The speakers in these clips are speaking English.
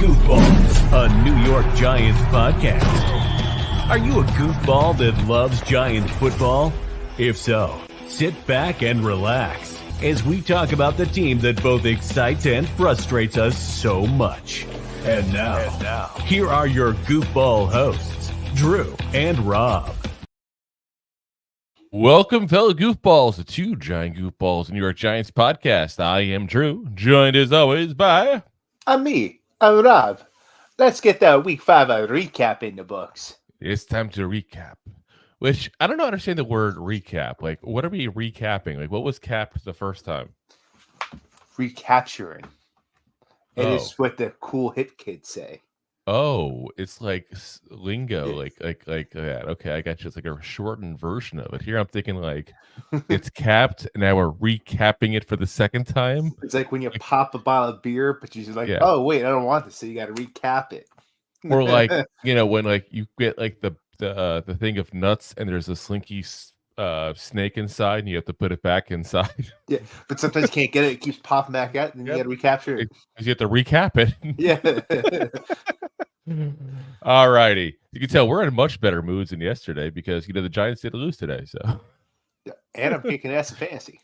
Goofballs, a New York Giants podcast. Are you a goofball that loves Giants football? If so, sit back and relax as we talk about the team that both excites and frustrates us so much. And now, here are your goofball hosts, Drew and Rob. Welcome, fellow goofballs, to Giant Goofballs, New York Giants podcast. I am Drew, joined as always by... I'm Rob. Let's get the Week 5 recap in the books. It's time to recap, which I don't understand the word recap. Like, what are we recapping? Like, what was capped the first time? Recapturing. It is what the cool hip kids say. Oh, it's like lingo, like that. Okay, I got you. It's like a shortened version of it. Here I'm thinking like it's capped, and now we're recapping it for the second time. It's like when you pop a bottle of beer, but you're just like, oh wait, I don't want this, so you got to recap it. Or like, you know, when like you get like the thing of nuts, and there's a slinky snake inside, and you have to put it back inside. Yeah, but sometimes you can't get it; it keeps popping back out, and then you got to recapture it. You have to recap it. Yeah. All righty. You can tell we're in much better moods than yesterday because, you know, the Giants did lose today. So, and I'm kicking ass in fantasy.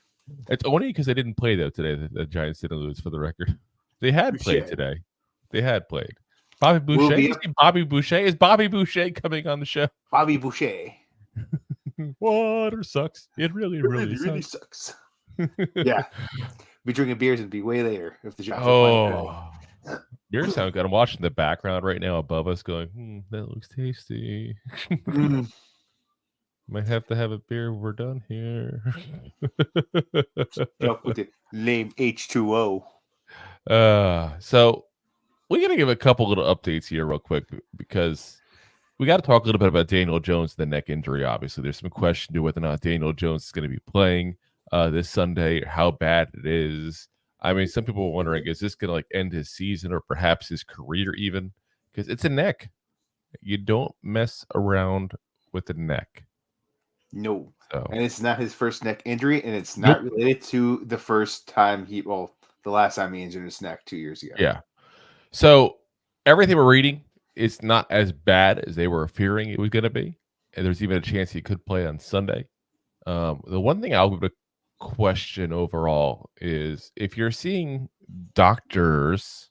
It's only because they didn't play, though, today. The Giants didn't lose, for the record. They had played today. They had played. Bobby Boucher. Bobby Boucher. Is Bobby Boucher coming on the show? Bobby Boucher. Water sucks. It really sucks. Yeah. Be drinking beers and be way later if the Giants are playing. Beer sound good. I'm watching the background right now above us going, that looks tasty. Might have to have a beer when we're done here. Up with it. Lame H2O. So we're going to give a couple little updates here real quick because we got to talk a little bit about Daniel Jones, the neck injury. Obviously, there's some question to whether or not Daniel Jones is going to be playing this Sunday, how bad it is. I mean, some people are wondering, is this going to like end his season or perhaps his career even? Because it's a neck. You don't mess around with the neck. No. So. And it's not his first neck injury, and it's not related to the first time the last time he injured his neck 2 years ago. Yeah. So everything we're reading is not as bad as they were fearing it was going to be. And there's even a chance he could play on Sunday. The one thing I'll be question overall is if you're seeing doctors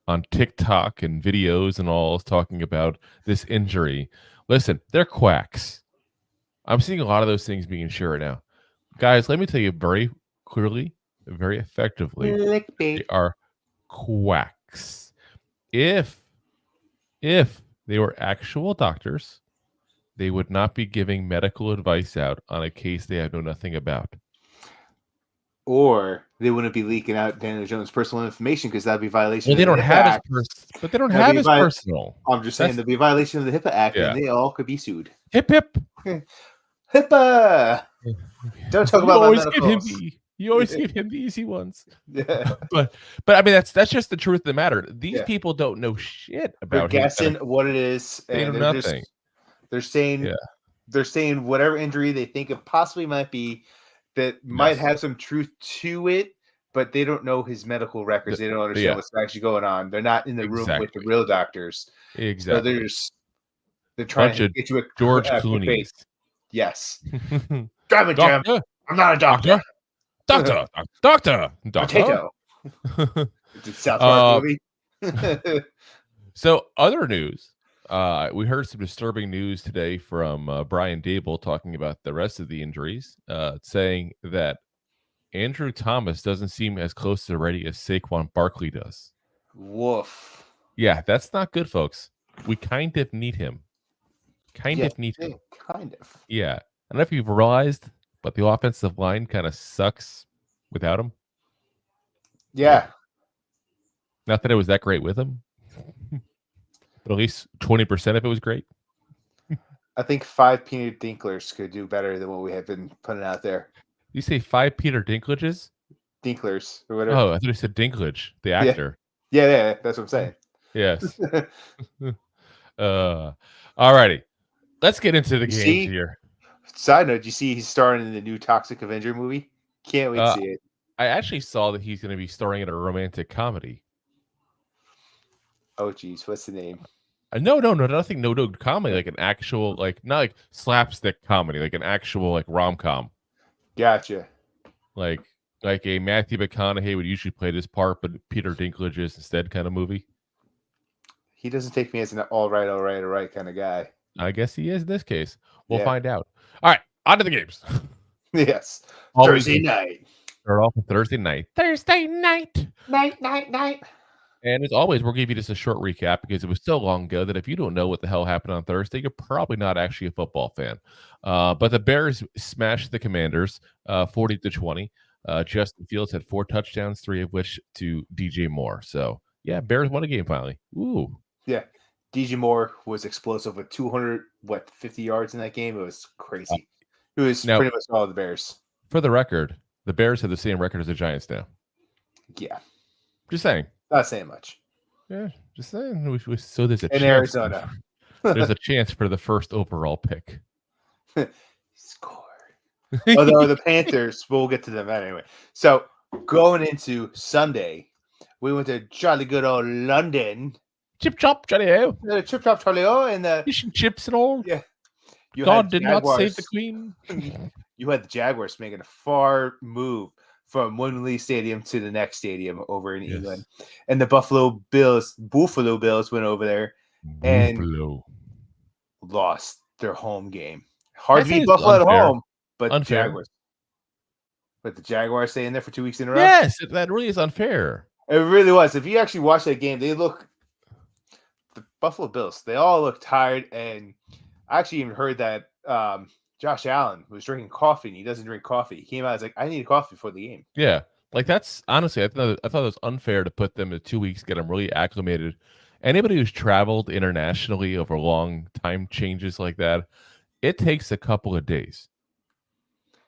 on TikTok and videos and all talking about this injury, listen, they're quacks. I'm seeing a lot of those things being shared now. Guys, let me tell you very clearly, very effectively, they are quacks. If they were actual doctors, they would not be giving medical advice out on a case they know nothing about. Or they wouldn't be leaking out Daniel Jones' personal information because that'd be violation of the HIPAA Act. But they don't have his personal. I'm just saying there'd be a violation of the HIPAA Act, and they all could be sued. Hip, hip. HIPAA! Don't talk about my medicals. You always give him the easy ones. Yeah. But I mean, that's just the truth of the matter. These people don't know shit about They're guessing what it is. They know nothing. They're saying whatever injury they think it possibly might be that might have some truth to it, but they don't know his medical records. They don't understand what's actually going on. They're not in the room with the real doctors. Exactly. So they're trying to get you a George Clooney. Yes. Drive it, Jim. I'm not a doctor. Doctor. Potato. It's a South Park movie. So other news. We heard some disturbing news today from Brian Dable talking about the rest of the injuries, saying that Andrew Thomas doesn't seem as close to ready as Saquon Barkley does. Woof. Yeah, that's not good, folks. We kind of need him. Kind of. Yeah. I don't know if you've realized, but the offensive line kind of sucks without him. Yeah. Not that it was that great with him. But at least 20% of it was great. I think 5 Peter Dinklers could do better than what we have been putting out there. You say 5 Peter Dinklages? Dinklers or whatever. Oh, I thought you said Dinklage, the actor. Yeah, that's what I'm saying. Yes. All righty. Let's get into the games here. Side note, you see he's starring in the new Toxic Avenger movie? Can't wait to see it. I actually saw that he's going to be starring in a romantic comedy. Oh, geez. What's the name? No, nothing. No, comedy, like an actual, like not like slapstick comedy, like an actual like rom-com. Gotcha. Like a Matthew McConaughey would usually play this part, but Peter Dinklage is instead kind of movie. He doesn't take me as an all right kind of guy. I guess he is in this case. We'll find out. All right, on to the games. Yes. Thursday night. Start off with Thursday night. Night. And as always, we'll give you just a short recap because it was so long ago that if you don't know what the hell happened on Thursday, you're probably not actually a football fan. But the Bears smashed the Commanders 40-20. Justin Fields had 4 touchdowns, 3 of which to DJ Moore. So, yeah, Bears won a game finally. Ooh. Yeah. DJ Moore was explosive with 250 yards in that game. It was crazy. It was pretty much all the Bears. For the record, the Bears have the same record as the Giants now. Yeah. Just saying. Not saying much. Yeah, just saying. So there's a in chance Arizona. There's a chance for the first overall pick. Score. Although the Panthers, we'll get to them anyway. So going into Sunday, we went to jolly good old London. Chip chop, Charlie-O. Chip chop, Charlie-O, and the fish and chips and all. Yeah. God did not save the queen. You had the Jaguars making a far move from Wembley Stadium to the next stadium over in England. And the Buffalo Bills went over there and lost their home game. Hard to beat Buffalo at home, but the Jaguars stay in there for 2 weeks in a row. Yes, that really is unfair. It really was. If you actually watch that game, the Buffalo Bills, they all look tired. And I actually even heard that Josh Allen was drinking coffee, and he doesn't drink coffee. He came out and was like, I need a coffee before the game. Yeah. Like, that's honestly, I thought it was unfair to put them in 2 weeks, get them really acclimated. Anybody who's traveled internationally over long time changes like that, it takes a couple of days.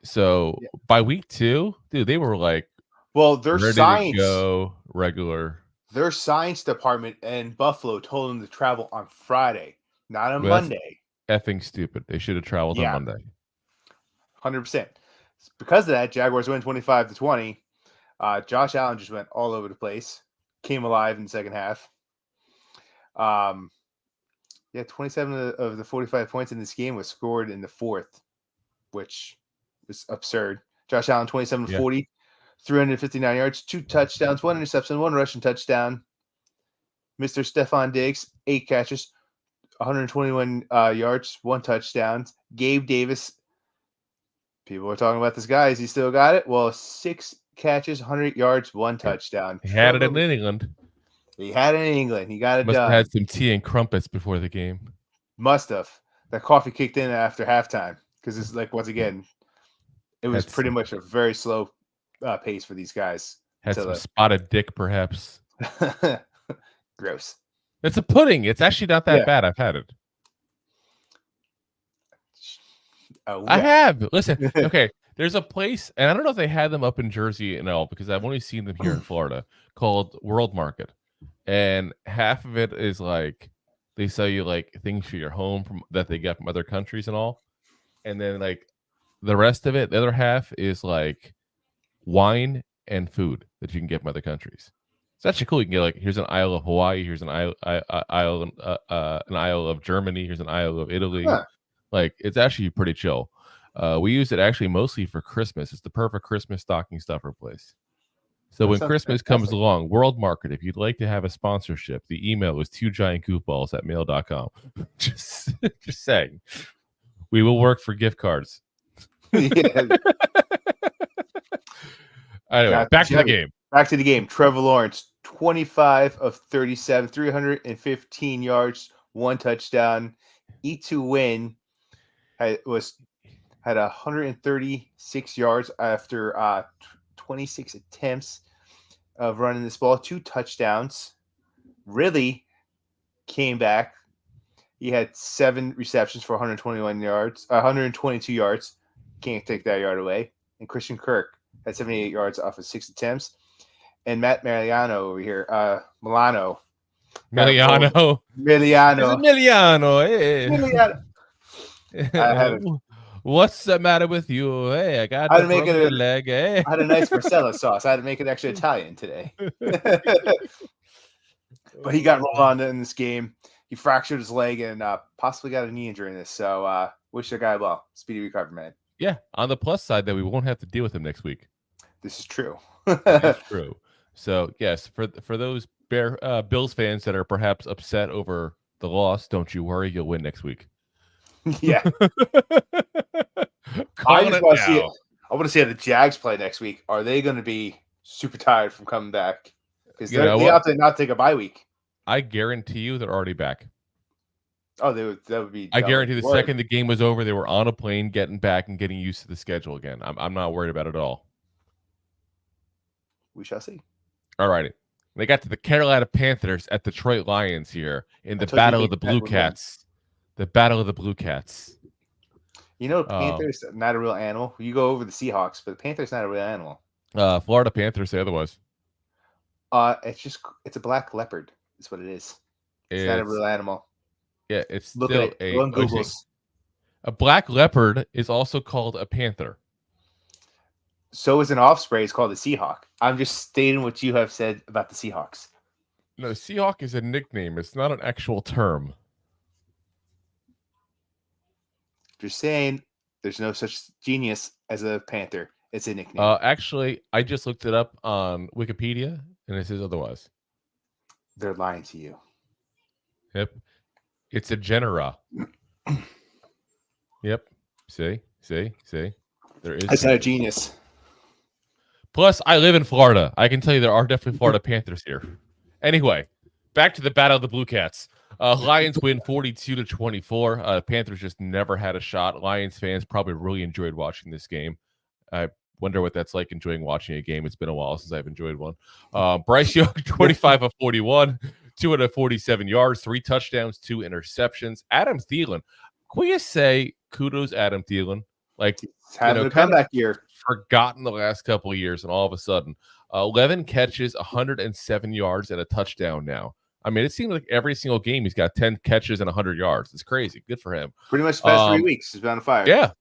So by week 2, dude, they were like, well, their science go regular. Their science department in Buffalo told them to travel on Friday, not on Monday. Effing stupid. They should have traveled on Monday. 100%. Because of that, Jaguars win 25-20. Josh Allen just went all over the place. Came alive in the second half. 27 of the 45 points in this game was scored in the fourth, which is absurd. Josh Allen, 27-40, 359 yards, 2 touchdowns, 1 interception, 1 rushing touchdown. Mr. Stephon Diggs, 8 catches, 121 yards, 1 touchdown. Gabe Davis, people are talking about this guy. Is he still got it? Well, 6 catches, 100 yards, 1 touchdown. He had it in England. He had it in England. He got it Must done. have had some tea and crumpets before the game. Must have. That coffee kicked in after halftime because it's like, once again, it was pretty much a very slow pace for these guys. Had some spotted dick, perhaps. Gross. It's a pudding. It's actually not that bad. I've had it. I have. Listen, okay. There's a place, and I don't know if they had them up in Jersey and all, because I've only seen them here in Florida, called World Market. And half of it is like they sell you like things for your home that they get from other countries and all. And then like the rest of it, the other half is like wine and food that you can get from other countries. It's actually cool. You can get like, here's an aisle of Hawaii, here's an aisle of Germany, here's an aisle of Italy. Huh. Like, it's actually pretty chill. We use it actually mostly for Christmas. It's the perfect Christmas stocking stuffer place. So when Christmas comes along, World Market, if you'd like to have a sponsorship, the email is 2giantgoofballs@mail.com. just saying. We will work for gift cards. Yeah. Anyway, back to the game. Back to the game. Trevor Lawrence, 25 of 37, 315 yards, 1 touchdown. E2 win had 136 yards after 26 attempts of running this ball, 2 touchdowns. Really came back. He had 7 receptions for 122 yards. Can't take that yard away. And Christian Kirk had 78 yards off of 6 attempts. And Matt Miliano over here, Miliano. What's the matter with you? Hey, I got a leg. Hey. I had a nice Marcella sauce. I had to make it extra Italian today. But he got rolled on in this game. He fractured his leg and possibly got a knee injury in this. So wish the guy well. Speedy recovery, man. Yeah. On the plus side, that we won't have to deal with him next week. This is true. That is true. So yes, for those Bills fans that are perhaps upset over the loss, don't you worry, you'll win next week. Yeah. I want to see how the Jags play next week. Are they going to be super tired from coming back? Because they have to not take a bye week. I guarantee you they're already back. Oh, that would be. I guarantee the second the game was over, they were on a plane, getting back and getting used to the schedule again. I'm not worried about it at all. We shall see. All righty. They got to the Carolina Panthers at Detroit Lions here in the Battle of the Blue Cats. The Battle of the Blue Cats. You know, Panthers not a real animal. You go over the Seahawks, but the Panthers not a real animal. Florida Panthers say otherwise. It's a black leopard. That's what it is. It's not a real animal. Yeah, it's Look still at it. A black leopard is also called a panther. So is an offspring. It's called a Seahawk. I'm just stating what you have said about the Seahawks. No, Seahawk is a nickname. It's not an actual term. Just saying there's no such genius as a panther. It's a nickname. Actually, I just looked it up on Wikipedia, and it says otherwise. They're lying to you. Yep. It's a genera. Yep. See? There is. That's not a genius. Plus, I live in Florida. I can tell you there are definitely Florida Panthers here. Anyway, back to the Battle of the Blue Cats. Lions win 42-24. Panthers just never had a shot. Lions fans probably really enjoyed watching this game. I wonder what that's like enjoying watching a game. It's been a while since I've enjoyed one. Bryce Young, 25 of 41, 247 yards, 3 touchdowns, 2 interceptions. Adam Thielen. Can we just say kudos, Adam Thielen? Like, having a comeback year. Forgotten the last couple of years, and all of a sudden, 11 catches, 107 yards, and a touchdown now. I mean, it seems like every single game he's got 10 catches and 100 yards. It's crazy. Good for him. Pretty much the past 3 weeks he's been on fire. Yeah,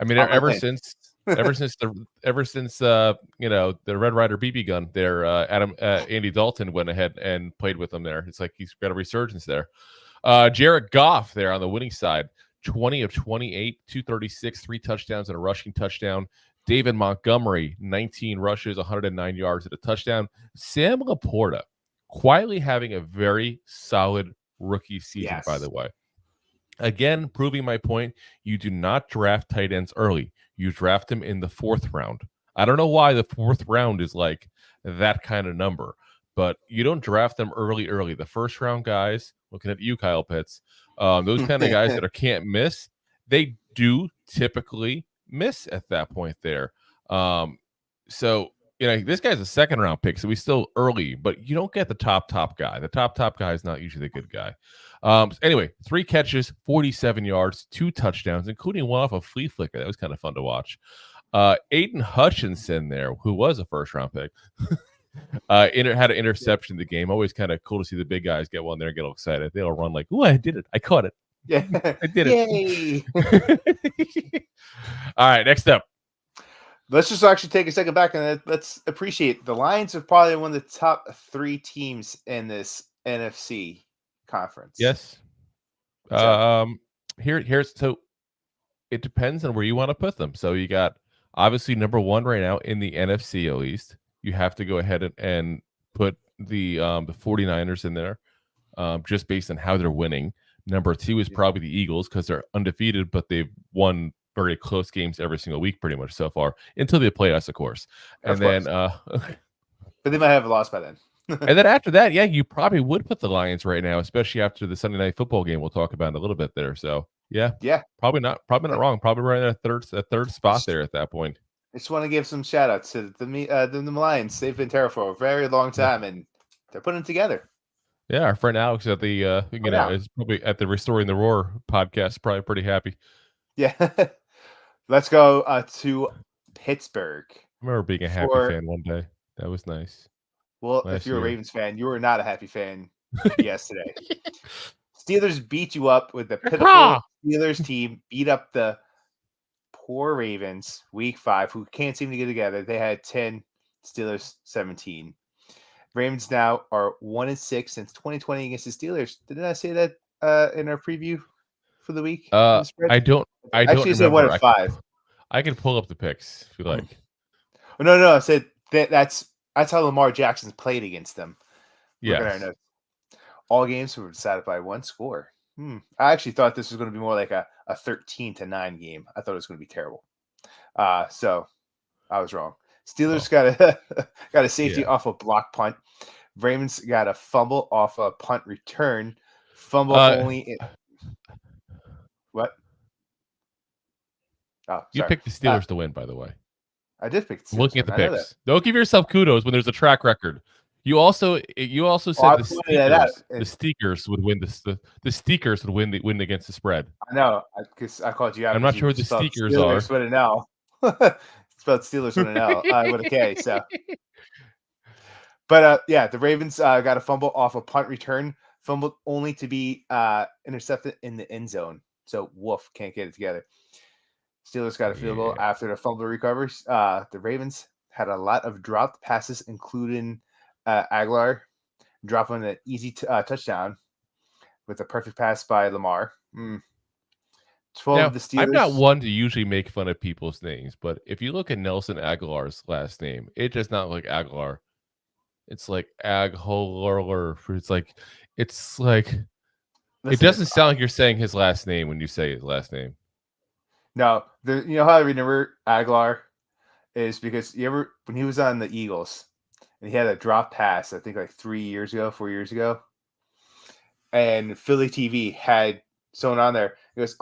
I mean, ever since the Red Ryder BB gun there, Andy Dalton went ahead and played with him there. It's like he's got a resurgence there. Jared Goff there on the winning side, 20 of 28, 236, 3 touchdowns and a rushing touchdown. David Montgomery, 19 rushes, 109 yards and a touchdown. Sam Laporta, quietly having a very solid rookie season, by the way. Again, proving my point, you do not draft tight ends early. You draft them in the 4th round. I don't know why the 4th round is like that kind of number, but you don't draft them early. The first round guys, looking at you, Kyle Pitts, those kind of guys that can't miss, they do typically miss at that point there. So, this guy's a 2nd round pick, so he's still early, but you don't get the top guy. The top guy is not usually a good guy. Anyway, 3 catches, 47 yards, 2 touchdowns, including one off a flea flicker. That was kind of fun to watch. Aiden Hutchinson there, who was a 1st round pick, had an interception in the game. Always kind of cool to see the big guys get one there and get all excited. They'll run like, "Oh, I did it! I caught it! Yeah, I did it!" All right, next up. Let's just actually take a second back and let's appreciate the Lions are probably one of the top 3 teams in this NFC conference. Yes. Here's so it depends on where you want to put them. So you got obviously number 1 right now in the NFC at least. You have to go ahead and put the 49ers in there, just based on how they're winning. Number 2 is probably the Eagles because they're undefeated, but they've won very close games every single week pretty much so far until the playoffs, of course. And then but they might have lost by then. And then after that, yeah, you probably would put the Lions right now, especially after the Sunday night football game we'll talk about in a little bit there. So yeah, probably not wrong. Probably right at a third spot there at that point. I just want to give some shout outs to the Lions. They've been terrible for a very long time and they're putting it together. Yeah, our friend Alex at the is probably at the Restoring the Roar podcast, probably pretty happy. Yeah. Let's go to Pittsburgh. I remember being a happy fan one day. That was nice. Well, if you're a Ravens fan, you were not a happy fan yesterday. Steelers beat you up with the pitiful Steelers team, beat up the poor Ravens week 5, who can't seem to get together. They had 10, Steelers 17. Ravens now are 1-6 since 2020 against the Steelers. Didn't I say that in our preview for the week? I don't Actually said remember. 1-5. I can pull up the picks if you like. No. I said that's how Lamar Jackson played against them. Yes. All games were decided by one score. I actually thought this was going to be more like a 13-9 game. I thought it was going to be terrible. So I was wrong. Steelers got a safety off a block punt. Ravens got a fumble off a punt return. Fumble only. What? Oh, you picked the Steelers to win, by the way. I did pick the Steelers. Looking at the picks. Don't give yourself kudos when there's a track record. You also said the Steakers would win the Steakers would win against the spread. I know, because I called you out. I'm not sure what the Steakers are. With an L. Spelled Steelers with an L with a K. So, but the Ravens got a fumble off a punt return. Fumbled only to be intercepted in the end zone. So Wolf can't get it together. Steelers got a field goal after the fumble recovers. The Ravens had a lot of dropped passes, including Aguilar dropping an easy touchdown with a perfect pass by Lamar. 12 now, of the Steelers. I'm not one to usually make fun of people's names, but if you look at Nelson Aguilar's last name, it does not look like Aguilar. It's like Aguilar. It's like it doesn't sound like you're saying his last name when you say his last name. No, you know how I remember Aguilar is because when he was on the Eagles and he had a drop pass, I think like 4 years ago, and Philly TV had someone on there. It goes,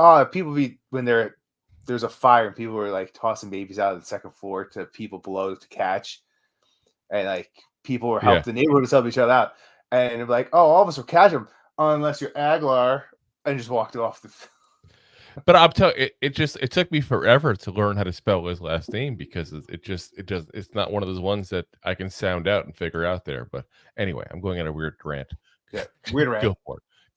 when there's a fire and people were like tossing babies out of the second floor to people below to catch, and like people were helping the neighborhood to help each other out, and they're like, all of us will catch them unless you're Aguilar, and just walked off the. But I'm telling you, it took me forever to learn how to spell his last name because it's not one of those ones that I can sound out and figure out there. But anyway, I'm going on a weird rant. Yeah, weird rant.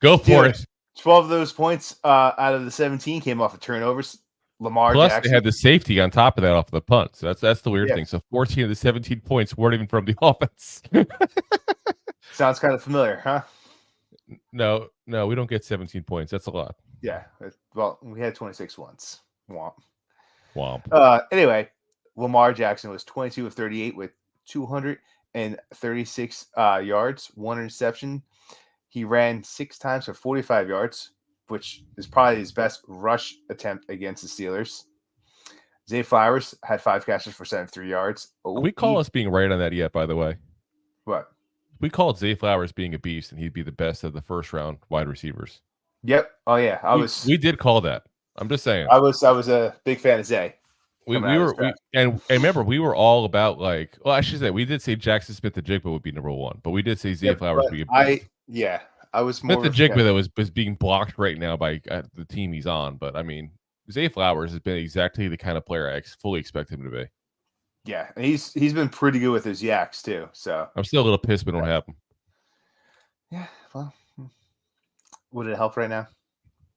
Go for it. 12 of those points out of the 17 came off of turnovers. Lamar Plus, Jackson. they had the safety on top of that off of the punt. So that's the weird thing. So 14 of the 17 points weren't even from the offense. Sounds kind of familiar, huh? No, we don't get 17 points. That's a lot. Yeah. Well, we had 26 once. Womp. Womp. Anyway, Lamar Jackson was 22 of 38 with 236 yards, one interception. He ran 6 times for 45 yards, which is probably his best rush attempt against the Steelers. Zay Flowers had 5 catches for 73 yards. We call us being right on that yet, by the way. What? We called Zay Flowers being a beast, and he'd be the best of the first round wide receivers. Yep. Oh yeah, we did call that. I'm just saying. I was a big fan of Zay. And remember, we were all about like. Well, I should say we did say Jackson Smith-Njigba would be number 1, but we did say Zay Flowers would be a beast. I was more Smith-Njigba that was being blocked right now by the team he's on, but I mean, Zay Flowers has been exactly the kind of player I fully expect him to be. Yeah, and he's been pretty good with his yaks too. So I'm still a little pissed we don't have him. Yeah, well, would it help right now?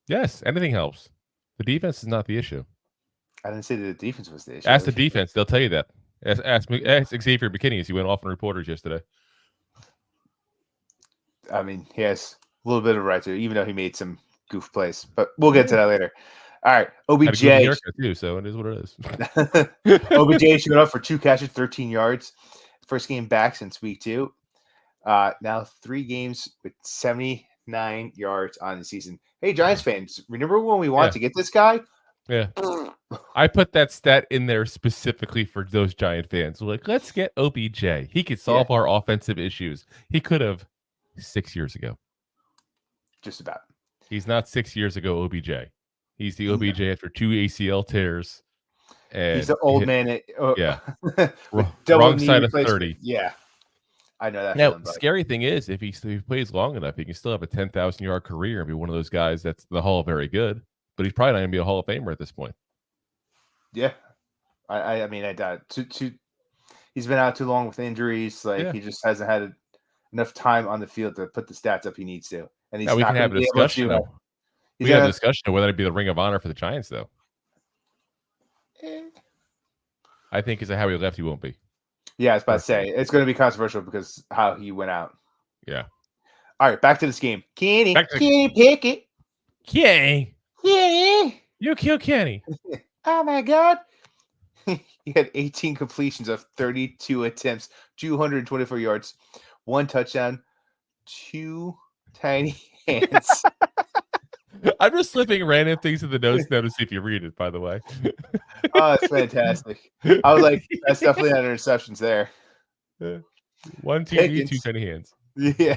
Yes, anything helps. The defense is not the issue. I didn't say that the defense was the issue. Ask the defense; they'll tell you that. Ask Xavier McKinney as he went off on reporters yesterday. I mean, he has a little bit of right to, even though he made some goof plays. But we'll get to that later. All right, OBJ. Too, so it is what it is. OBJ showed up for 2 catches, 13 yards. First game back since week 2. Now 3 games with 79 yards on the season. Hey, Giants fans, remember when we wanted to get this guy? Yeah. I put that stat in there specifically for those Giant fans. We're like, let's get OBJ. He could solve our offensive issues. He could have 6 years ago. Just about. He's not 6 years ago OBJ. He's the OBJ after 2 ACL tears. And he's the old man. Wrong side of 30. Yeah. I know that. Now, scary thing is, if he plays long enough, he can still have a 10,000-yard career and be one of those guys that's the Hall of very good. But he's probably not going to be a Hall of Famer at this point. Yeah. I mean, I doubt he's been out too long with injuries. He just hasn't had enough time on the field to put the stats up he needs to. And he's we can have a discussion. We have a discussion of whether it'd be the Ring of Honor for the Giants, though. I think as a Howie left, he won't be. Yeah, I was about to say it's going to be controversial because how he went out. Yeah. All right, back to this game. Kenny Pickett. Kenny. Kenny. You kill Kenny. Oh my God. He had 18 completions of 32 attempts, 224 yards, 1 touchdown, 2 tiny hands. I'm just slipping random things in the notes now to see if you read it, by the way. Oh, it's fantastic. I was like, that's definitely not interceptions there. 1 TD, 2 tiny hands. Yeah.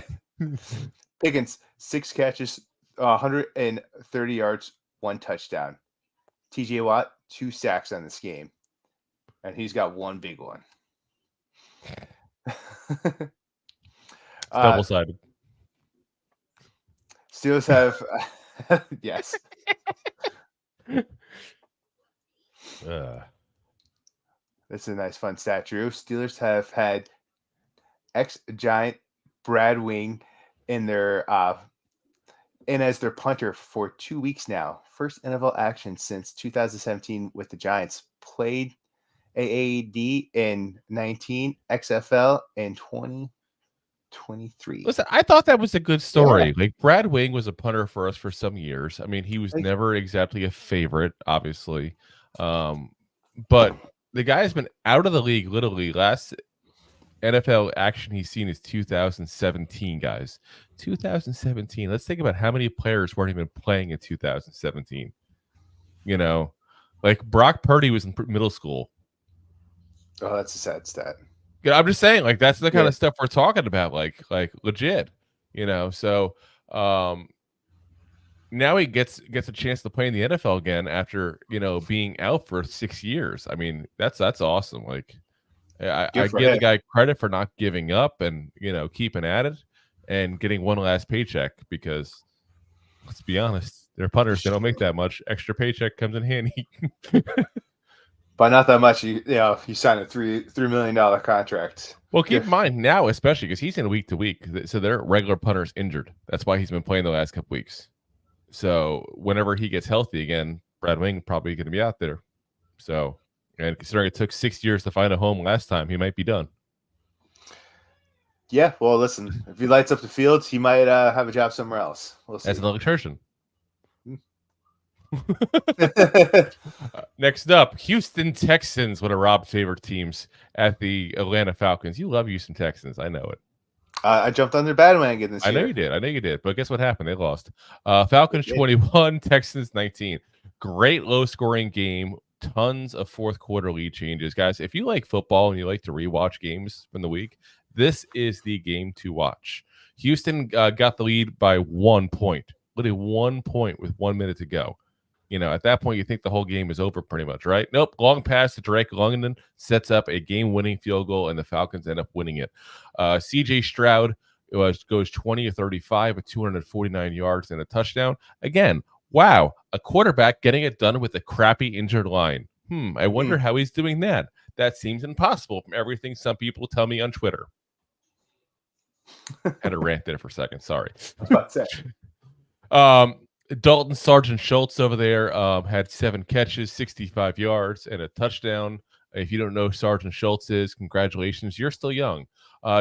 Pickens, 6 catches, 130 yards, 1 touchdown. TJ Watt, 2 sacks on this game. And he's got 1 big one. Double-sided. Steelers have yes. That's a nice fun stat, Drew. Steelers have had ex-Giant Brad Wing in their in as their punter for 2 weeks now. First NFL action since 2017 with the Giants. Played AAD in 19, XFL in 2023. Listen, I thought that was a good story. Yeah. Like Brad Wing was a punter for us for some years. I mean, he was never exactly a favorite, obviously. But the guy's been out of the league literally. Last NFL action he's seen is 2017, guys. 2017. Let's think about how many players weren't even playing in 2017. You know, like Brock Purdy was in middle school. Oh, that's a sad stat. Yeah, I'm just saying, like that's the kind of stuff we're talking about, like legit. You know, so now he gets a chance to play in the NFL again after being out for 6 years. I mean, that's awesome. Like, I give the guy credit for not giving up and keeping at it and getting one last paycheck because let's be honest, they're punters. They don't make that much. Extra paycheck comes in handy. But not that much. You signed a $3 million contract. Well, keep in mind now, especially because he's in week to week, so their regular punter's injured. That's why he's been playing the last couple weeks. So whenever he gets healthy again, Brad Wing probably going to be out there. So, and considering it took 6 years to find a home last time, he might be done. Yeah, well, listen, if he lights up the field, he might have a job somewhere else. We'll see. As an electrician. Next up, Houston Texans, one of Rob's favorite teams at the Atlanta Falcons. You love Houston Texans. I know it. I jumped on their bandwagon this year. I know you did. But guess what happened? They lost. Falcons 21, Texans 19. Great low-scoring game. Tons of fourth quarter lead changes. Guys, if you like football and you like to rewatch games from the week, this is the game to watch. Houston got the lead by 1 point. Literally 1 point with 1 minute to go. At that point, you think the whole game is over pretty much, right? Nope. Long pass to Drake London sets up a game-winning field goal, and the Falcons end up winning it. C.J. Stroud goes 20 of 35 with 249 yards and a touchdown. Again, wow, a quarterback getting it done with a crappy injured line. I wonder how he's doing that. That seems impossible from everything some people tell me on Twitter. Had a rant there for a second. Sorry. Dalton Sergeant Schultz over there had 7 catches, 65 yards, and a touchdown. If you don't know who Sergeant Schultz is, congratulations. You're still young.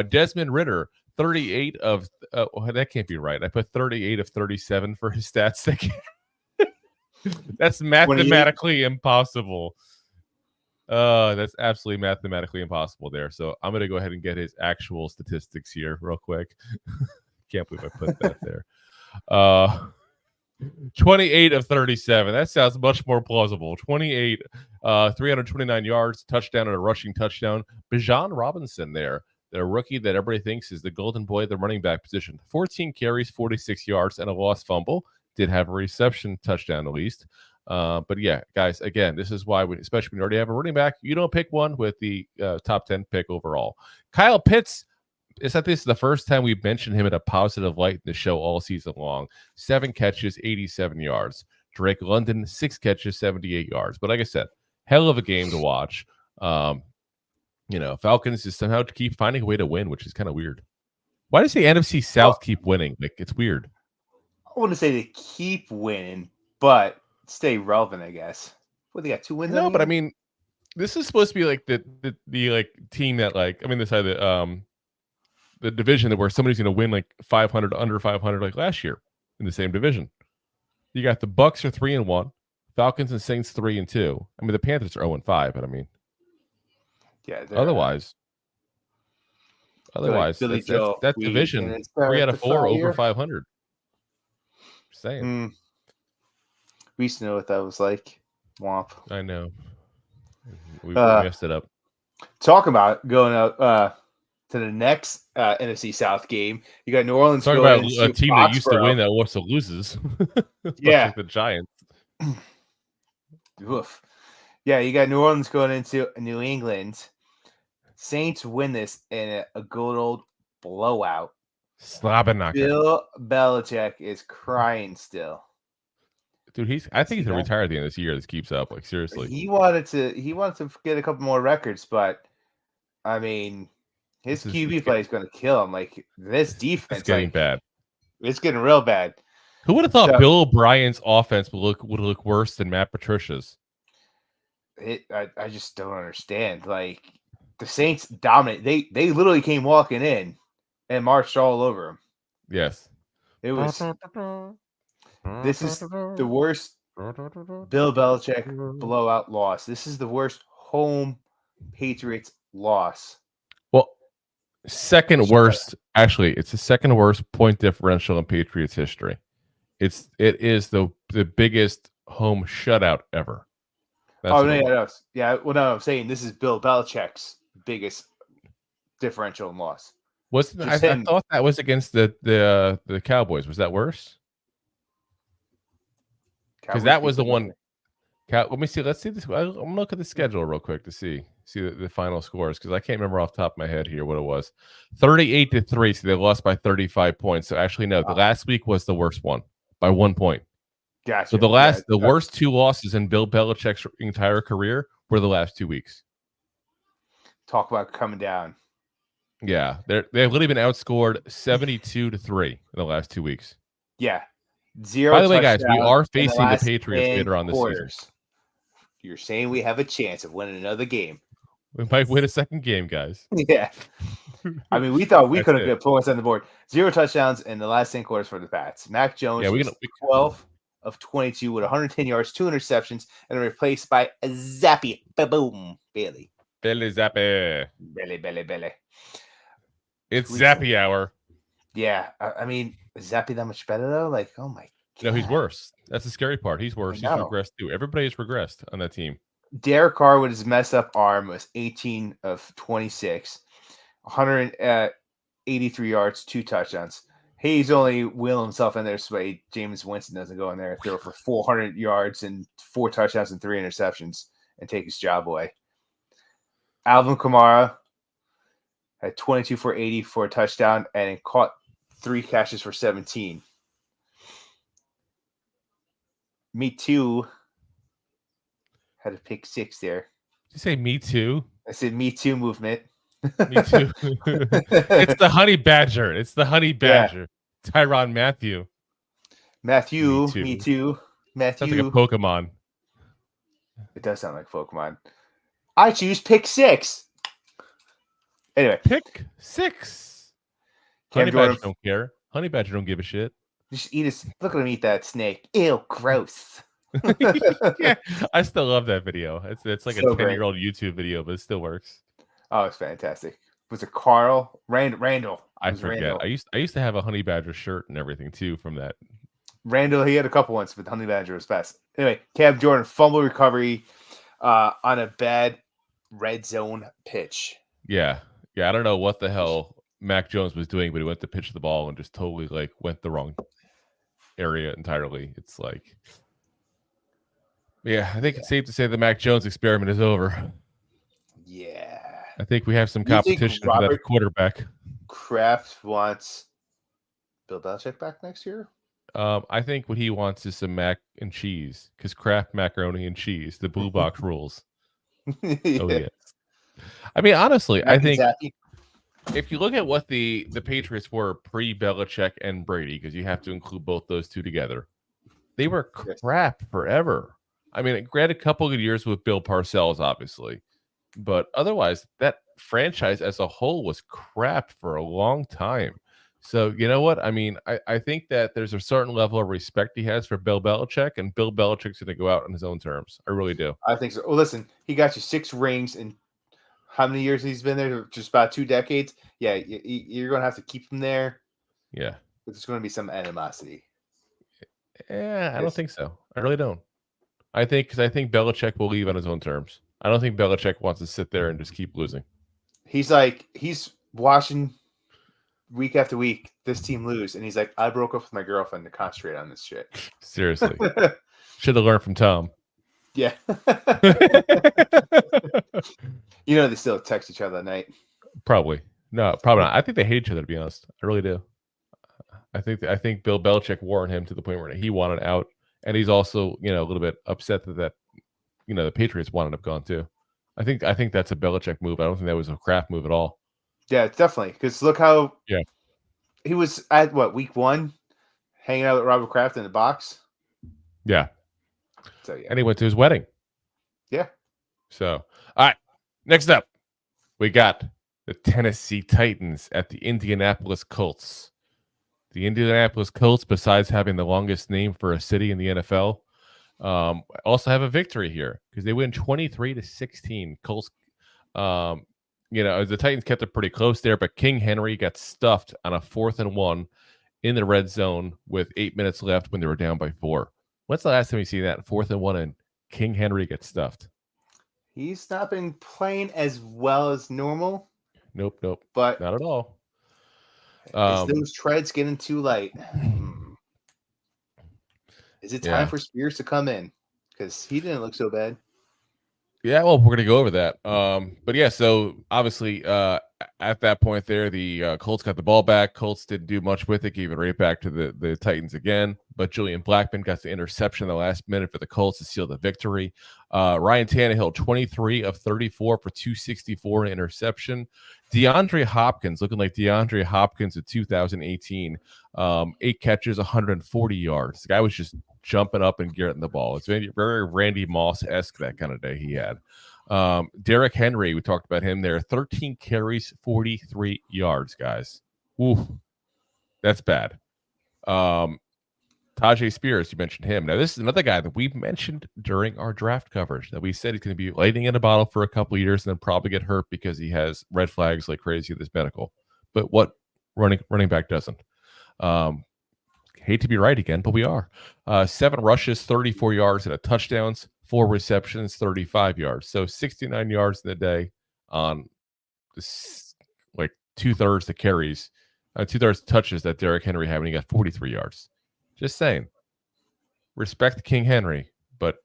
Desmond Ridder, 38 of that can't be right. I put 38 of 37 for his stats. That's mathematically impossible. That's absolutely mathematically impossible there. So I'm going to go ahead and get his actual statistics here real quick. Can't believe I put that there. 28 of 37. That sounds much more plausible. 28, 329 yards, touchdown and a rushing touchdown. Bijan Robinson there, the rookie that everybody thinks is the golden boy of the running back position. 14 carries, 46 yards, and a lost fumble. Did have a reception touchdown at least. But yeah, guys, again, this is why, especially when you already have a running back, you don't pick one with the top 10 pick overall. Kyle Pitts. It's not this is the first time we've mentioned him in a positive light in the show all season long. 7 catches, 87 yards. Drake London, 6 catches, 78 yards. But like I said, hell of a game to watch. Falcons just somehow keep finding a way to win, which is kind of weird. Why does the NFC South keep winning? Like, it's weird. I wouldn't say they keep winning, but stay relevant, I guess. Well, they got 2 wins. No, but I mean, This is supposed to be like the like team that like this side of the division that where somebody's going to win like 500 under 500 like last year in the same division. You got the Bucks are 3-1, Falcons and Saints 3-2. I mean the Panthers are 0-5, but I mean, yeah. Otherwise, like Billy Joe, that division 3 out of 4 over 500. Just saying. We used to know what that was like. Womp. I know. We messed it up. Talk about going up to the next NFC South game. You got New Orleans. Talk about a team that used to win that also loses. Yeah, like the Giants. Oof. Yeah, you got New Orleans going into New England. Saints win this in a good old blowout. Slobberknocker. Bill Belichick is crying still. Dude, I think he's gonna retire at the end of this year. This keeps up, like seriously. He wanted to get a couple more records, but I mean, his QB play is going to kill him. Like this defense, it's getting bad. It's getting real bad. Who would have thought Bill O'Brien's offense would look worse than Matt Patricia's? I just don't understand. Like the Saints dominate. They literally came walking in and marched all over him. Yes, it was. This is the worst Bill Belichick blowout loss. This is the worst home Patriots loss. Well, second worst. Actually, it's the second worst point differential in Patriots history. It is the biggest home shutout ever. Yeah. Well, no, I'm saying this is Bill Belichick's biggest differential in loss. I thought that was against the Cowboys. Was that worse? Because that was the one. Let me see. Let's see this. I'm gonna look at the schedule real quick to see the final scores because I can't remember off the top of my head here what it was. 38-3. So they lost by 35 points. So actually, no. The last week was the worst one by 1 point. Gotcha. So the worst two losses in Bill Belichick's entire career were the last 2 weeks. Talk about coming down. Yeah, they've literally been outscored 72-3 in the last 2 weeks. Yeah. 0. By the way, guys, we are facing the Patriots later on this season. You're saying we have a chance of winning another game. We might win a second game, guys. Yeah. I mean, we thought we couldn't get points on the board. 0 touchdowns in the last 10 quarters for the Pats. Mac Jones was 12 of 22 with 110 yards, 2 interceptions, and replaced by a Zappy. Boom. Bailey. Billy Zappy. Billy. It's Zappy hour. Yeah. I mean, is Zappy that much better, though? Like, oh, my God. No, he's worse. That's the scary part. He's worse. He's regressed, too. Everybody has regressed on that team. Derek Carr with his messed up arm was 18 of 26, 183 yards, 2 touchdowns. He's only wheeling himself in there so Jameis Winston doesn't go in there and throw for 400 yards and 4 touchdowns and 3 interceptions and take his job away. Alvin Kamara had 22 for 80 for a touchdown and caught 3 catches for 17. Me Too had a pick 6 there. Did you say Me Too? I said Me Too movement. Me Too. It's the Honey Badger. Yeah. Tyrann Mathieu. Me Too. Matthew. Sounds like a Pokemon. It does sound like Pokemon. I choose pick 6. Anyway. Pick 6. Honey Badger don't care. Honey Badger don't give a shit. Just eat it. Look at him eat that snake. Ew, gross. Yeah, I still love that video. It's like so a 10-year-old YouTube video, but it still works. Oh, it's fantastic. Was it Carl? Randall. I forget. Randall. I used to have a Honey Badger shirt and everything too from that. Randall, he had a couple ones, but Honey Badger was best. Anyway, Cam Jordan fumble recovery on a bad red zone pitch. Yeah. I don't know what the hell Mac Jones was doing, but he went to pitch the ball and just totally went the wrong area entirely. It's like, yeah, I think it's safe to say the Mac Jones experiment is over. Yeah. I think we have some competition for that quarterback. Kraft wants Bill Belichick back next year? I think what he wants is some mac and cheese because Kraft macaroni and cheese, the blue box rules. Yeah. Oh, yes. I mean, honestly, I think if you look at what the Patriots were pre-Belichick and Brady, because you have to include both those two together, they were crap forever. I mean, granted, a couple of years with Bill Parcells, obviously, but otherwise, that franchise as a whole was crap for a long time. So you know what? I mean, I think that there's a certain level of respect he has for Bill Belichick, and Bill Belichick's going to go out on his own terms. I really do. I think so. Well, listen, he got you 6 rings in how many years he's been there? Just about 2 decades. Yeah, you're going to have to keep him there. Yeah. But there's going to be some animosity. Yeah, I don't think so. I really don't. I think Belichick will leave on his own terms. I don't think Belichick wants to sit there and just keep losing. He's watching week after week this team lose, and he's like, I broke up with my girlfriend to concentrate on this shit. Seriously. Should have learned from Tom. Yeah. They still text each other at night. Probably. No, probably not. I think they hate each other, to be honest. I really do. I think Bill Belichick warned him to the point where he wanted out, and he's also, a little bit upset that the Patriots wanted him gone too. I think that's a Belichick move. I don't think that was a Kraft move at all. Yeah, definitely. Because look how he was at week 1, hanging out with Robert Kraft in the box. Yeah. So yeah, and he went to his wedding. Yeah. So all right, next up, we got the Tennessee Titans at the Indianapolis Colts. The Indianapolis Colts, besides having the longest name for a city in the NFL, also have a victory here because they win 23-16. Colts, the Titans kept it pretty close there, but King Henry got stuffed on a 4th and 1 in the red zone with 8 minutes left when they were down by 4. When's the last time you see that 4th and 1 and King Henry gets stuffed? He's not been playing as well as normal. Nope. But not at all. Is those treads getting too light? Is it time for Spears to come in? Because he didn't look so bad. Yeah, well, we're going to go over that. But yeah, so obviously at that point there, the Colts got the ball back. Colts didn't do much with it, gave it right back to the Titans again. But Julian Blackmon got the interception in the last minute for the Colts to seal the victory. Ryan Tannehill, 23 of 34 for 264 interception. DeAndre Hopkins, looking like DeAndre Hopkins of 2018. 8 catches, 140 yards. The guy was just jumping up and getting the ball. It's very, very Randy Moss-esque, that kind of day he had. Derrick Henry, we talked about him there. 13 carries, 43 yards, guys. Ooh, that's bad. Tajay Spears, you mentioned him. Now, this is another guy that we've mentioned during our draft coverage that we said he's going to be lightning in a bottle for a couple of years and then probably get hurt because he has red flags like crazy with his medical. But what running back doesn't? Hate to be right again, but we are. 7 rushes, 34 yards, and a touchdowns, 4 receptions, 35 yards. So 69 yards in the day on like 2/3 the carries, 2/3 touches that Derrick Henry had, and he got 43 yards. Just saying. Respect King Henry, but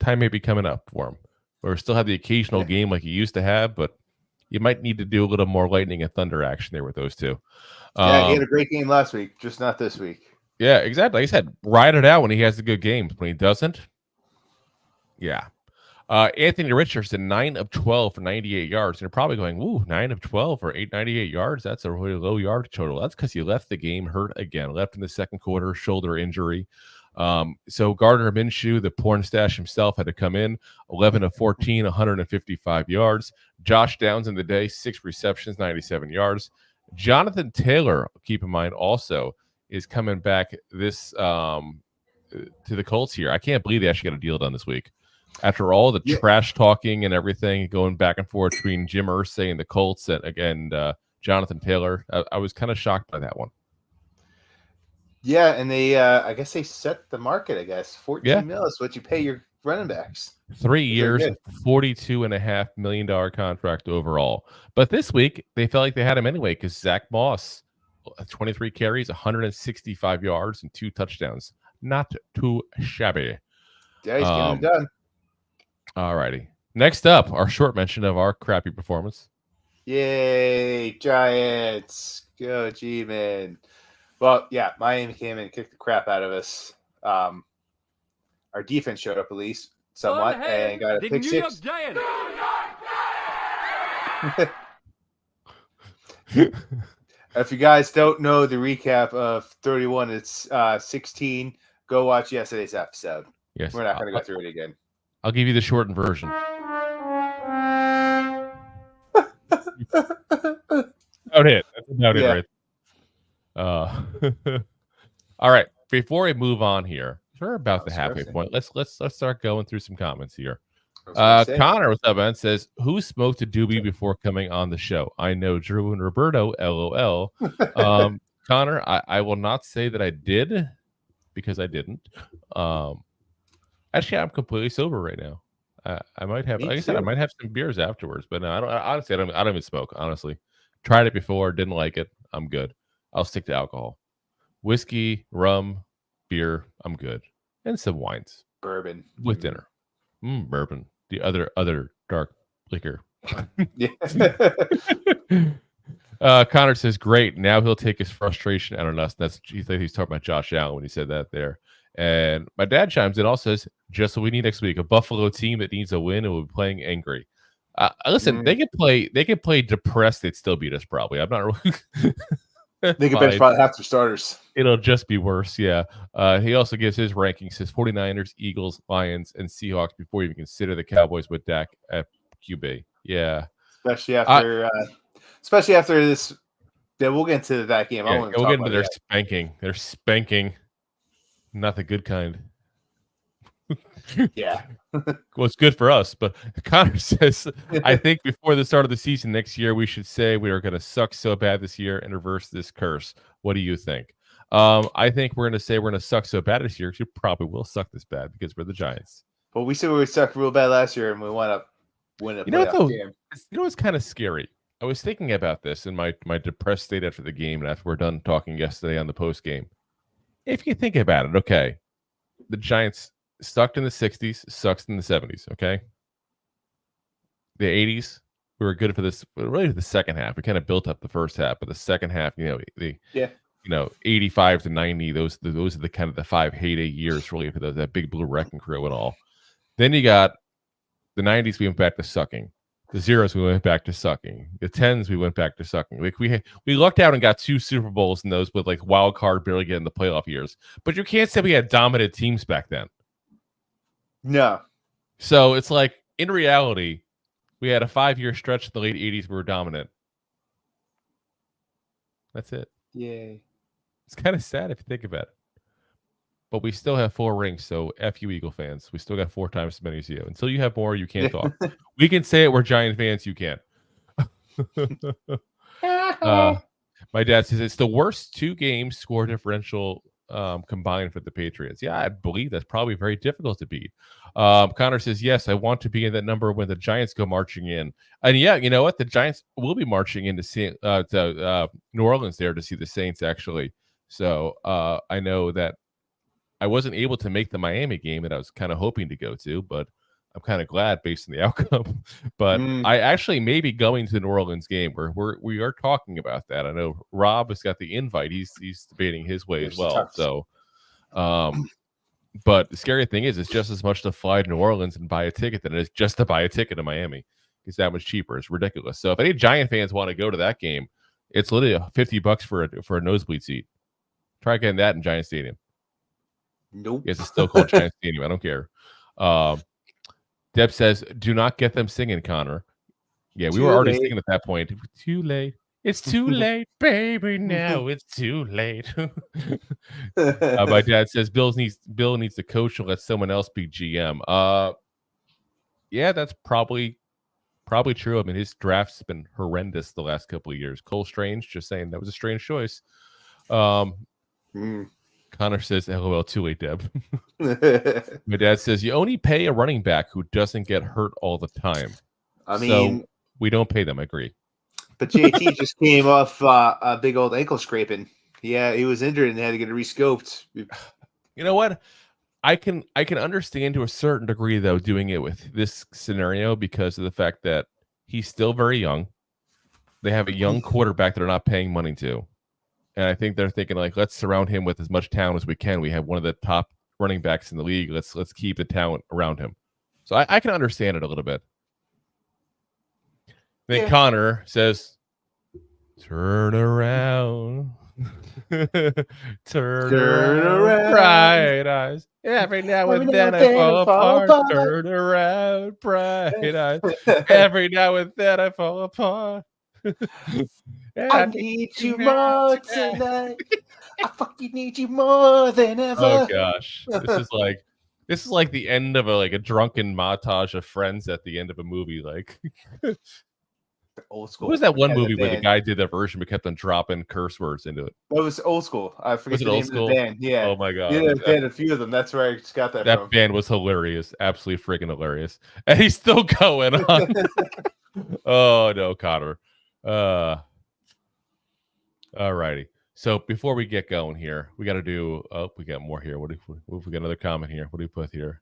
time may be coming up for him. Or still have the occasional game like he used to have, but you might need to do a little more lightning and thunder action there with those two. Yeah, he had a great game last week, just not this week. Yeah, exactly. Like I said, ride it out when he has the good games. When he doesn't, yeah. Anthony Richardson, 9 of 12 for 98 yards. And you're probably going, ooh, 9 of 12 for 98 yards. That's a really low yard total. That's because he left the game hurt again. Left in the second quarter, shoulder injury. So Gardner Minshew, the porn stash himself, had to come in. 11 of 14, 155 yards. Josh Downs in the day, 6 receptions, 97 yards. Jonathan Taylor, keep in mind, also is coming back this to the Colts here. I can't believe they actually got a deal done this week. After all the trash talking and everything going back and forth between Jim Irsay and the Colts and again Jonathan Taylor, I was kind of shocked by that one. Yeah, and they I guess they set the market, 14 mil is what you pay your running backs. 3 years, $42.5 million contract overall. But this week, they felt like they had him anyway because Zach Moss, 23 carries, 165 yards, and 2 touchdowns. Not too shabby. Yeah, he's getting it done. All righty. Next up, our short mention of our crappy performance. Yay, Giants. Go, G-Man. Well, yeah, Miami came in and kicked the crap out of us. Our defense showed up at least somewhat and got a pick 6. If you guys don't know the recap of 31, it's 16. Go watch yesterday's episode. Yes. We're not going to go through it again. I'll give you the shortened version. About it. That's about it, right? All right. Before we move on here, we're about the halfway point. Let's start going through some comments here. Connor, what's up, man? Says, who smoked a doobie before coming on the show? I know Drew and Roberto, LOL. Connor, I will not say that I did because I didn't. Actually, I'm completely sober right now. I might have, like I said, I might have some beers afterwards, but no, I don't. Honestly, I don't even smoke. Honestly, tried it before, didn't like it. I'm good. I'll stick to alcohol, whiskey, rum, beer. I'm good, and some wines, bourbon with dinner. Bourbon, the other dark liquor. Connor says, "Great. Now he'll take his frustration out on us." That's he's talking about Josh Allen when he said that there. And my dad chimes in, also says, just what we need next week, a Buffalo team that needs a win and will be playing angry. Listen, they could play depressed, they'd still beat us probably. I'm not really they could bench probably half their starters. It'll just be worse, yeah. He also gives his rankings, says 49ers, Eagles, Lions, and Seahawks before you even consider the Cowboys with Dak at QB. Yeah. Especially after this. Yeah, we'll get into that game. Yeah, we'll get into their spanking. They're spanking. Not the good kind. Yeah. Well, it's good for us. But Connor says, I think before the start of the season next year, we should say we are going to suck so bad this year and reverse this curse. What do you think? I think we're going to say we're going to suck so bad this year because you probably will suck this bad because we're the Giants. Well, we said we sucked real bad last year and we wound up winning a playoff game. You know what's kind of scary? I was thinking about this in my depressed state after the game and after we're done talking yesterday on the post game. If you think about it, okay, the Giants sucked in the 60s, sucks in the 70s, okay? The 80s, we were good for this, really the second half. We kind of built up the first half, but the second half, 85 to 90, those are the kind of the 5 heyday years really for that big blue wrecking crew and all. Then you got the 90s, we went back to sucking. The zeros, we went back to sucking. The 10s, we went back to sucking. Like we lucked out and got 2 Super Bowls in those with like wild card barely getting the playoff years. But you can't say we had dominant teams back then. No. So it's like in reality, we had a 5-year stretch in the late 80s. We were dominant. That's it. Yay. It's kind of sad if you think about it. But we still have 4 rings, so F you Eagle fans. We still got 4 times as many as you. Until you have more, you can't talk. We can say it, we're Giant fans, you can't. My dad says it's the worst 2-game score differential combined for the Patriots. Yeah, I believe that's probably very difficult to beat. Connor says, yes, I want to be in that number when the Giants go marching in. And yeah, you know what? The Giants will be marching in to New Orleans there to see the Saints, actually. So I know that I wasn't able to make the Miami game that I was kind of hoping to go to, but I'm kind of glad based on the outcome. But I actually may be going to the New Orleans game where we are talking about that. I know Rob has got the invite. He's debating his way as well. So, but the scary thing is, it's just as much to fly to New Orleans and buy a ticket than it is just to buy a ticket to Miami. It's that much cheaper. It's ridiculous. So if any Giant fans want to go to that game, it's literally $50 for a nosebleed seat. Try getting that in Giant Stadium. Nope. Yes, it's still called Giant Stadium. I don't care. Deb says, do not get them singing, Connor. Yeah, we were already singing at that point. Too late. It's too late, baby. Now it's too late. My dad says Bill needs the coach and let someone else be GM. Yeah, that's probably true. I mean, his draft's been horrendous the last couple of years. Cole Strange, just saying that was a strange choice. Connor says, LOL, too late, Deb. My dad says, you only pay a running back who doesn't get hurt all the time. I mean, so we don't pay them, I agree. But JT just came off a big old ankle scraping. Yeah, he was injured and had to get it rescoped. You know what? I can understand to a certain degree, though, doing it with this scenario because of the fact that he's still very young. They have a young quarterback that they're not paying money to. And I think they're thinking, like, let's surround him with as much talent as we can. We have one of the top running backs in the league. Let's keep the talent around him. So I can understand it a little bit. Then Connor says, turn around. Turn around, bright eyes. Every now and then I fall apart. Turn around, bright eyes. Every now and then I fall apart. I need you more tonight. I fucking need you more than ever. Oh gosh, this is like the end of a drunken montage of Friends at the end of a movie. Like, old school. What was that one movie where the guy did that version but kept on dropping curse words into it? That was Old School. I forget the name of the band. Yeah. Oh my god. Yeah, they had a few of them. That's where I just got that from. That band was hilarious. Absolutely freaking hilarious. And he's still going on. Oh no, Connor. All righty. So before we get going here, we got to do. Oh, we got more here. What if we got another comment here? What do we put here?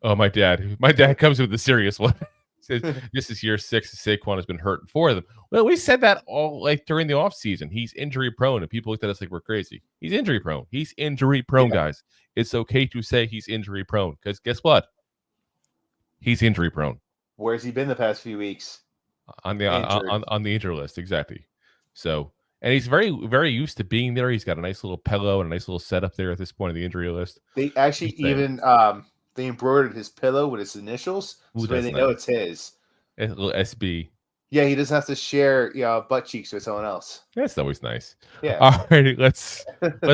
Oh, my dad. My dad comes with the serious one. Says this is year 6. Saquon has been hurt for them. Well, we said that all during the offseason. He's injury prone, and people looked at us like we're crazy. He's injury prone. He's injury prone, guys. It's okay to say he's injury prone because guess what? He's injury prone. Where's he been the past few weeks? On the injury list, exactly. So, and he's very, very used to being there. He's got a nice little pillow and a nice little setup there at this point of the injury list. They actually they embroidered his pillow with his initials, so they know it's his. A little SB. Yeah, he doesn't have to share butt cheeks with someone else. That's always nice. Yeah. All right, let's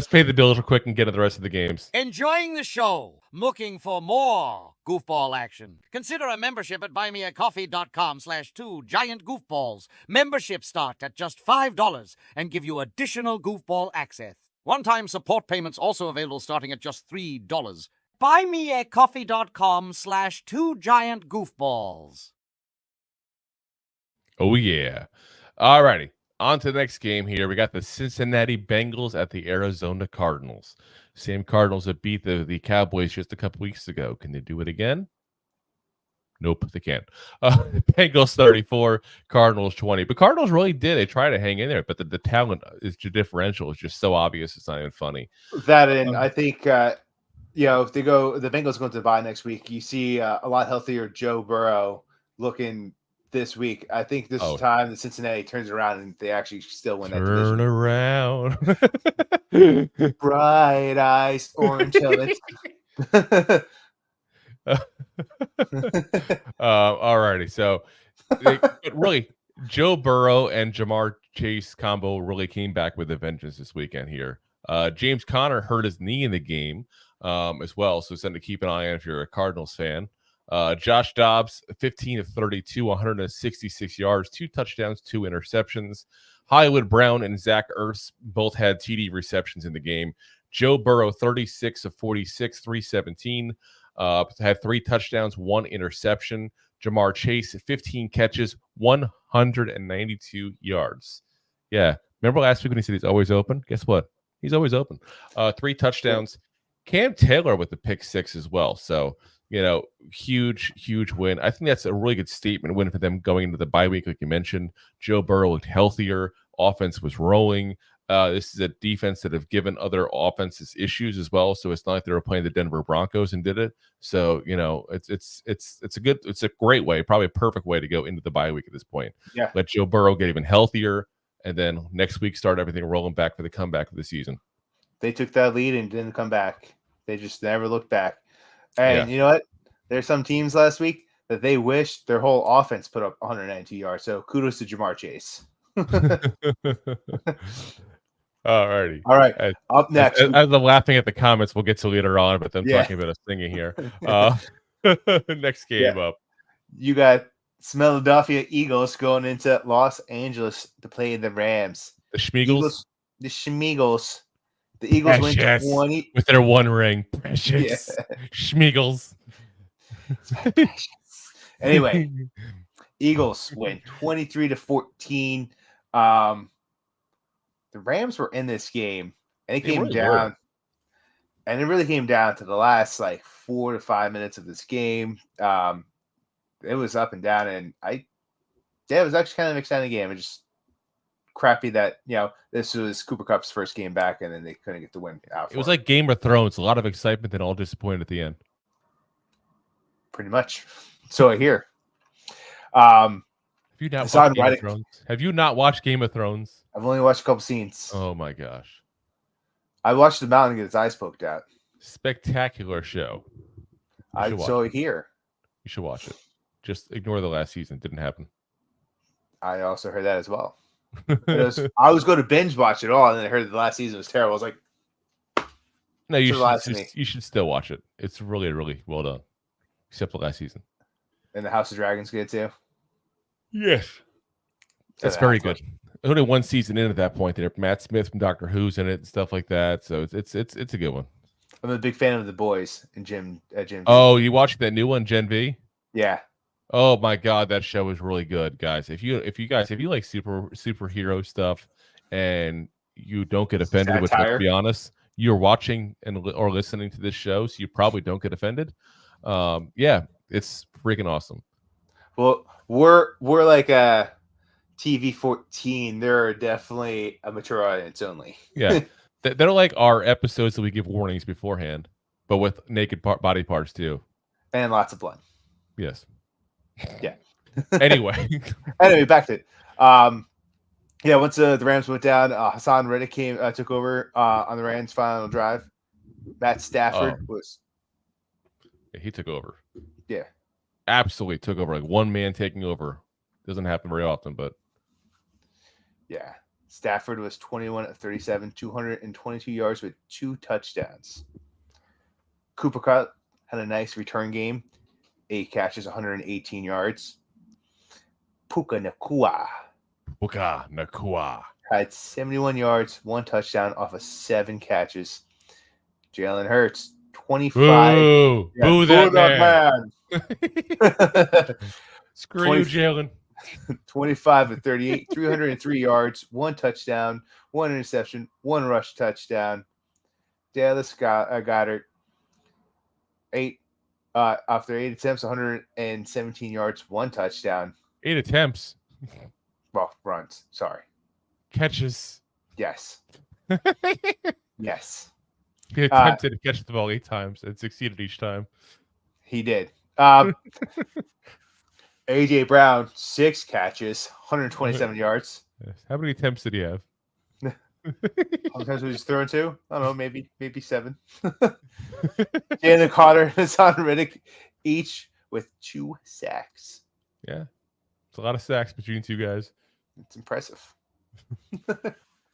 pay the bills real quick and get to the rest of the games. Enjoying the show? Looking for more goofball action? Consider a membership at buymeacoffee.com/2giantgoofballs. Memberships start at just $5 and give you additional goofball access. One-time support payments also available starting at just $3. buymeacoffee.com/2giantgoofballs. Oh, yeah. All righty. On to the next game here. We got the Cincinnati Bengals at the Arizona Cardinals. Same Cardinals that beat the Cowboys just a couple weeks ago. Can they do it again? Nope, they can't. Bengals 34, Cardinals 20. But Cardinals really did. They tried to hang in there, but the talent differential is just so obvious. It's not even funny. That and I think, if the Bengals go into the bye next week, you see a lot healthier Joe Burrow looking this week. I think this time the Cincinnati turns around and they actually still win that division. Turn around. Bright eyes, orange helmets. All righty. So really, Joe Burrow and Jamar Chase combo really came back with a vengeance this weekend here. James Conner hurt his knee in the game as well, so something to keep an eye on if you're a Cardinals fan. Josh Dobbs, 15 of 32, 166 yards, 2 touchdowns, 2 interceptions. Hollywood Brown and Zach Ertz both had TD receptions in the game. Joe Burrow, 36 of 46, 317, had 3 touchdowns, 1 interception. Jamar Chase, 15 catches, 192 yards. Yeah. Remember last week when he said he's always open? Guess what? He's always open. 3 touchdowns. Cam Taylor with the pick 6 as well. So, huge win. I think that's a really good statement win for them going into the bye week. Like you mentioned, Joe Burrow looked healthier. Offense was rolling. This is a defense that have given other offenses issues as well. So it's not like they were playing the Denver Broncos and did it. So, it's a great way, probably a perfect way to go into the bye week at this point. Yeah. Let Joe Burrow get even healthier. And then next week, start everything rolling back for the comeback of the season. They took that lead and didn't come back. They just never looked back. And you know what? There's some teams last week that they wish their whole offense put up 192 yards. So kudos to Jamar Chase. All righty. All right. Up next. As I'm laughing at the comments, we'll get to later on, but I'm talking about us singing here. Next game up. You got Philadelphia Eagles going into Los Angeles to play the Rams. The Schmeagles. The Schmeagles. The Eagles win 20 with their 1 ring. Precious. Schmeagles. Anyway, Eagles win 23-14. The Rams were in this game, and it came down. And it really came down to the last 4 to 5 minutes of this game. It was up and down, and it was actually kind of an exciting game. It just crappy that this was Cooper Kupp's first game back, and then they couldn't get the win out. It was like Game of Thrones, a lot of excitement and all disappointed at the end. Pretty much. So I hear. Have you not watched Game of Thrones? Have you not watched Game of Thrones? I've only watched a couple scenes. Oh my gosh! I watched the mountain get his eyes poked out. Spectacular show. I saw it here. You should watch it. Just ignore the last season. It didn't happen. I also heard that as well. I was going to binge watch it all, and then I heard the last season was terrible. I was like, no, you should still watch it. It's really, really well done. Except the last season. And the House of Dragons good too? Yes. That's very good. Only one season in at that point. There, Matt Smith from Doctor Who's in it and stuff like that. So it's a good one. I'm a big fan of The Boys and Jim. Oh, you watching that new one, Gen V? Yeah. Oh my God, that show is really good, guys. If you like superhero stuff and you don't get offended, which, let's be honest, you're watching or listening to this show, so you probably don't get offended. Yeah, it's freaking awesome. Well, we're like a TV 14. They're definitely a mature audience only. Yeah, they're like our episodes that we give warnings beforehand, but with naked body parts too, and lots of blood. Yes. Yeah. Anyway, back to it. Yeah, once the Rams went down, Hassan Reddick took over on the Rams' final drive. Matt Stafford he took over. Yeah, absolutely took over. Like one man taking over doesn't happen very often, but yeah, Stafford was 21 of 37, 222 yards with 2 touchdowns. Cooper Kupp had a nice return game. 8 catches, 118 yards. Puka Nacua had 71 yards, 1 touchdown off of 7 catches. Jalen Hurts, 25. Boo that man. Screw you, Jalen. 25 of 38, 303 yards, 1 touchdown, 1 interception, 1 rush touchdown. Dallas Goddard, 8 after 8 attempts, 117 yards, 1 touchdown. 8 attempts. Well, runs. Sorry. Catches. Yes. Yes. He attempted to catch the ball 8 times and succeeded each time. He did. A.J. Brown, 6 catches, 127 yards. How many attempts did he have? How many times was he throwing to? I don't know, maybe 7. Jalen Carter and Hassan Reddick, each with 2 sacks. Yeah. It's a lot of sacks between 2 guys. It's impressive.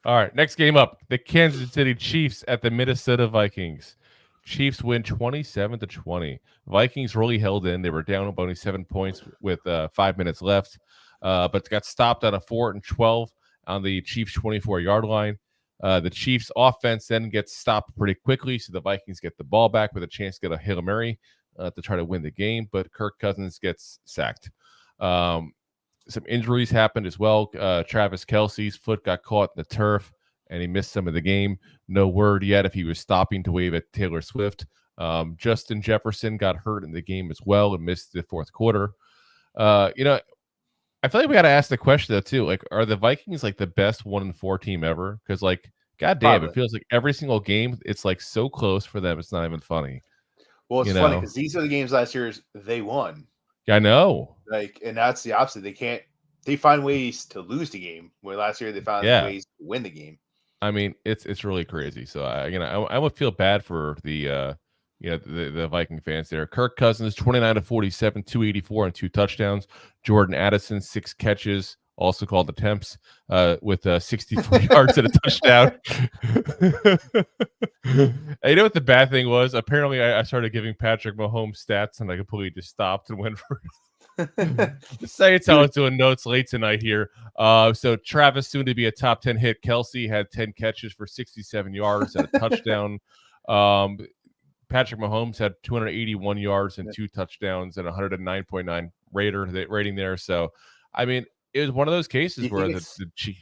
All right, next game up. The Kansas City Chiefs at the Minnesota Vikings. Chiefs win 27-20. Vikings really held in. They were down about only 7 points with 5 minutes left, but got stopped on a 4th and 12 on the Chiefs' 24-yard line. The Chiefs' offense then gets stopped pretty quickly, so the Vikings get the ball back with a chance to get a Hail Mary to try to win the game, but Kirk Cousins gets sacked. Some injuries happened as well. Travis Kelce's foot got caught in the turf, and he missed some of the game. No word yet if he was stopping to wave at Taylor Swift. Justin Jefferson got hurt in the game as well and missed the 4th quarter. I feel like we got to ask the question, though, too. Like, are the Vikings, like, the best 1-4 team ever? Because, like, goddamn, it feels like every single game, it's, like, so close for them, it's not even funny. Well, it's funny because these are the games last year they won. Yeah, I know. Like, and that's the opposite. They find ways to lose the game, where last year they found ways to win the game. I mean, it's really crazy. So I would feel bad for the Viking fans there. Kirk Cousins, 29-47, 284 and 2 touchdowns. Jordan Addison, 6 catches, also called attempts, with 64 yards and a touchdown. And you know what the bad thing was? Apparently, I started giving Patrick Mahomes stats, and I completely just stopped and went for Say it's how I was doing notes late tonight here. So Travis, soon to be a top 10 hit. Kelce had 10 catches for 67 yards and a touchdown. Patrick Mahomes had 281 yards and 2 touchdowns and 109.9 rating there. So, I mean, it was one of those cases where the Chief.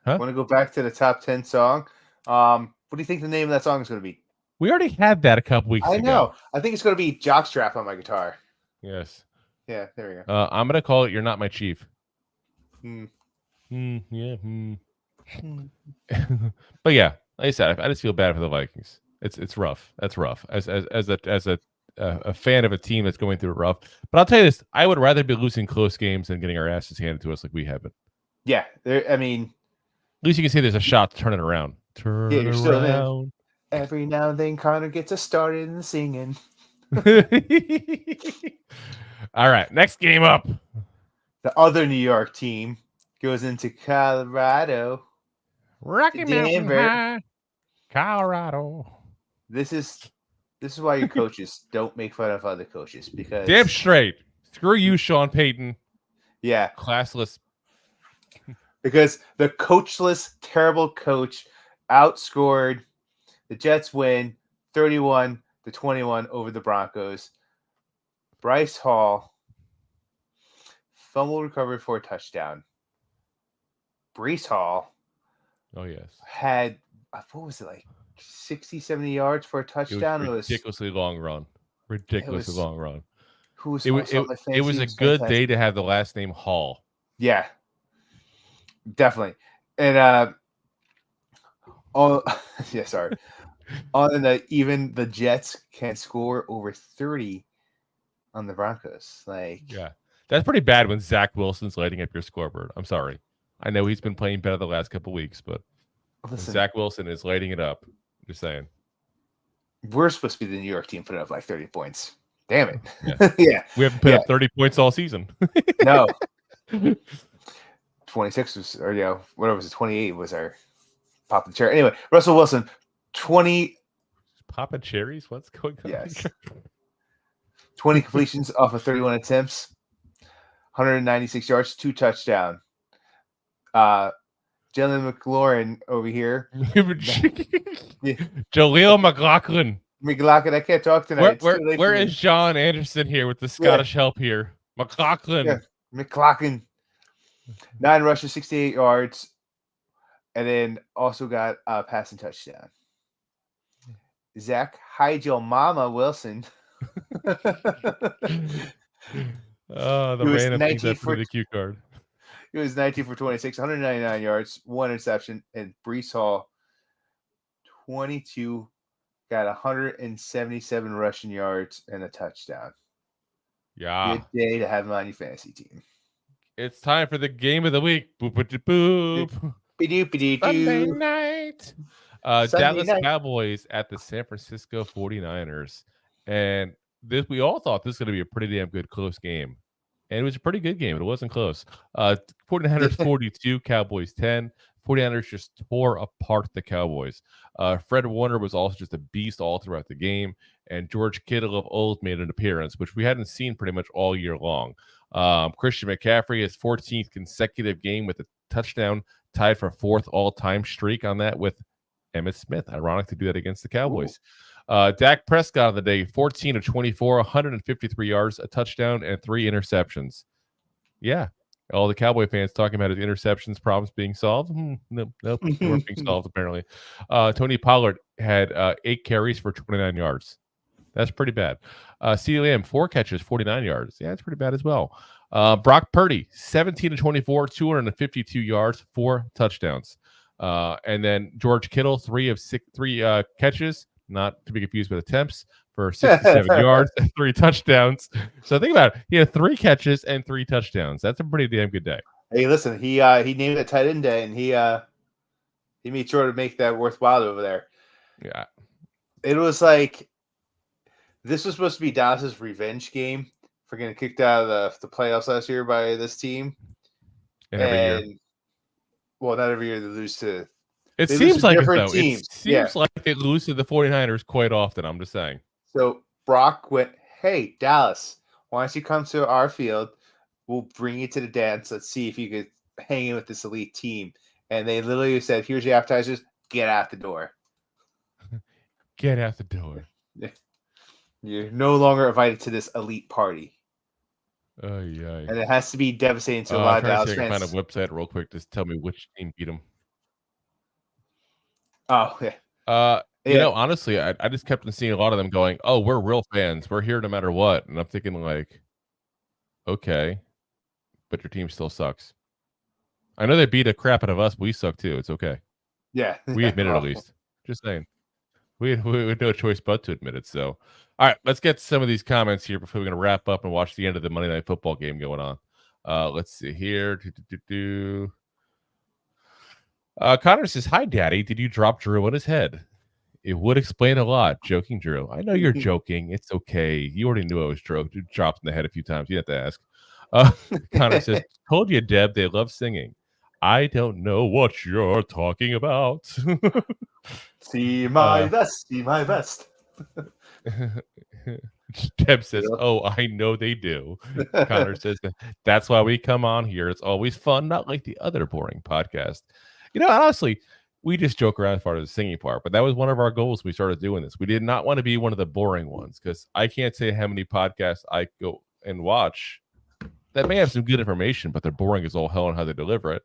Want to go back to the top 10 song? What do you think the name of that song is going to be? We already had that a couple weeks ago. I know. I think it's going to be Jockstrap on my guitar. Yes. Yeah, there we go. I'm going to call it You're Not My Chief. Yeah. But yeah, like I said, I just feel bad for the Vikings. It's rough. That's rough. As a fan of a team that's going through it rough. But I'll tell you this, I would rather be losing close games than getting our asses handed to us like we have been. Yeah, I mean, at least you can say there's a shot to turn it around. Turn Yeah, you're still in. around. Every now and then, Connor gets us started in the singing. All right, next game up. The other New York team goes into Colorado. Rocky Mountain Denver. High, Colorado. This is why your coaches don't make fun of other coaches, because Damn straight. Screw you, Sean Payton. Yeah, Classless. because the coachless, terrible coach outscored. The Jets win 31-21 over the Broncos. Bryce Hall fumble recovery for a touchdown. Breece Hall had, what was it, like 60, 70 yards for a touchdown? It was ridiculously long run. Long run. It was a good day to have the last name Hall. Yeah, definitely. And even the Jets can score over 30 on the Broncos. That's pretty bad when Zach Wilson's lighting up your scoreboard. I'm sorry. I know he's been playing better the last couple weeks, but Zach Wilson is lighting it up. Just saying. We're supposed to be the New York team putting up like 30 points. Damn it. Yeah. Yeah. We haven't put up 30 points all season. No. 26 was, or whatever was it, 28 was our pop the cherry. Anyway, Russell Wilson, 20. Papa cherries? What's going on? Yes. 20 completions off of 31 attempts, 196 yards, 2 touchdowns. Jalen McLaurin over here. Jaleel McLaughlin. I can't talk tonight. Where is John Anderson here with the Scottish help here? McLaughlin. Yeah. McLaughlin. 9 rushes, 68 yards, and then also got a passing touchdown. Zach, hide your mama, Wilson. The random things I put in the cue card. It was 19 for 26, 199 yards, 1 interception, and Breece Hall, 22, got 177 rushing yards and a touchdown. Yeah. Good day to have him on your fantasy team. It's time for the game of the week. Boop. Sunday night. Dallas Cowboys at the San Francisco 49ers. And we all thought this was going to be a pretty damn good close game. And it was a pretty good game. It wasn't close. 49ers 42, Cowboys 10. 49ers just tore apart the Cowboys. Fred Warner was also just a beast all throughout the game. And George Kittle of old made an appearance, which we hadn't seen pretty much all year long. Christian McCaffrey, his 14th consecutive game with a touchdown, tied for 4th all-time streak on that with Emmitt Smith. Ironic to do that against the Cowboys. Dak Prescott on the day, 14 of 24, 153 yards, a touchdown, and 3 interceptions. Yeah. All the Cowboy fans talking about his interceptions problems being solved. Nope, they weren't being solved apparently. Tony Pollard had 8 carries for 29 yards. That's pretty bad. CeeDee Lamb, 4 catches, 49 yards. Yeah, that's pretty bad as well. Brock Purdy, 17 of 24, 252 yards, 4 touchdowns. And then George Kittle, 3 catches, not to be confused with attempts, for 67 yards and 3 touchdowns. So think about it. He had 3 catches and 3 touchdowns. That's a pretty damn good day. Hey, listen, he named it tight end day, and he made sure to make that worthwhile over there. Yeah. It was like this was supposed to be Dallas's revenge game for getting kicked out of the playoffs last year by this team. And every year. Well, not every year they lose to. It seems like it, though. Teams. It seems like they lose to the 49ers quite often, I'm just saying. So Brock went, hey, Dallas, why don't you come to our field? We'll bring you to the dance. Let's see if you could hang in with this elite team. And they literally said, here's your appetizers. Get out the door. Get out the door. You're no longer invited to this elite party. And it has to be devastating to a lot of Dallas fans. Find a website real quick. Just tell me which team beat them. Oh, yeah. You know, honestly, I just kept on seeing a lot of them going, oh, we're real fans. We're here no matter what. And I'm thinking like, okay, but your team still sucks. I know they beat a crap out of us, but we suck too. It's okay. Yeah. We admit it at least. Just saying. We had no choice but to admit it. So, all right, let's get some of these comments here before we're going to wrap up and watch the end of the Monday Night Football game going on. Let's see here. Connor says, "Hi, Daddy. Did you drop Drew on his head? It would explain a lot." Joking, Drew. I know you're joking. It's okay. You already knew I was dropped in the head a few times. You have to ask. Connor says, "Told you, Deb. They love singing. I don't know what you're talking about." See my vest. See my vest. Deb says, "Oh, I know they do." Connor says, "That's why we come on here. It's always fun, not like the other boring podcast." Honestly, we just joke around as far as the singing part, but that was one of our goals when we started doing this. We did not want to be one of the boring ones, because I can't say how many podcasts I go and watch that may have some good information, but they're boring as all hell on how they deliver it.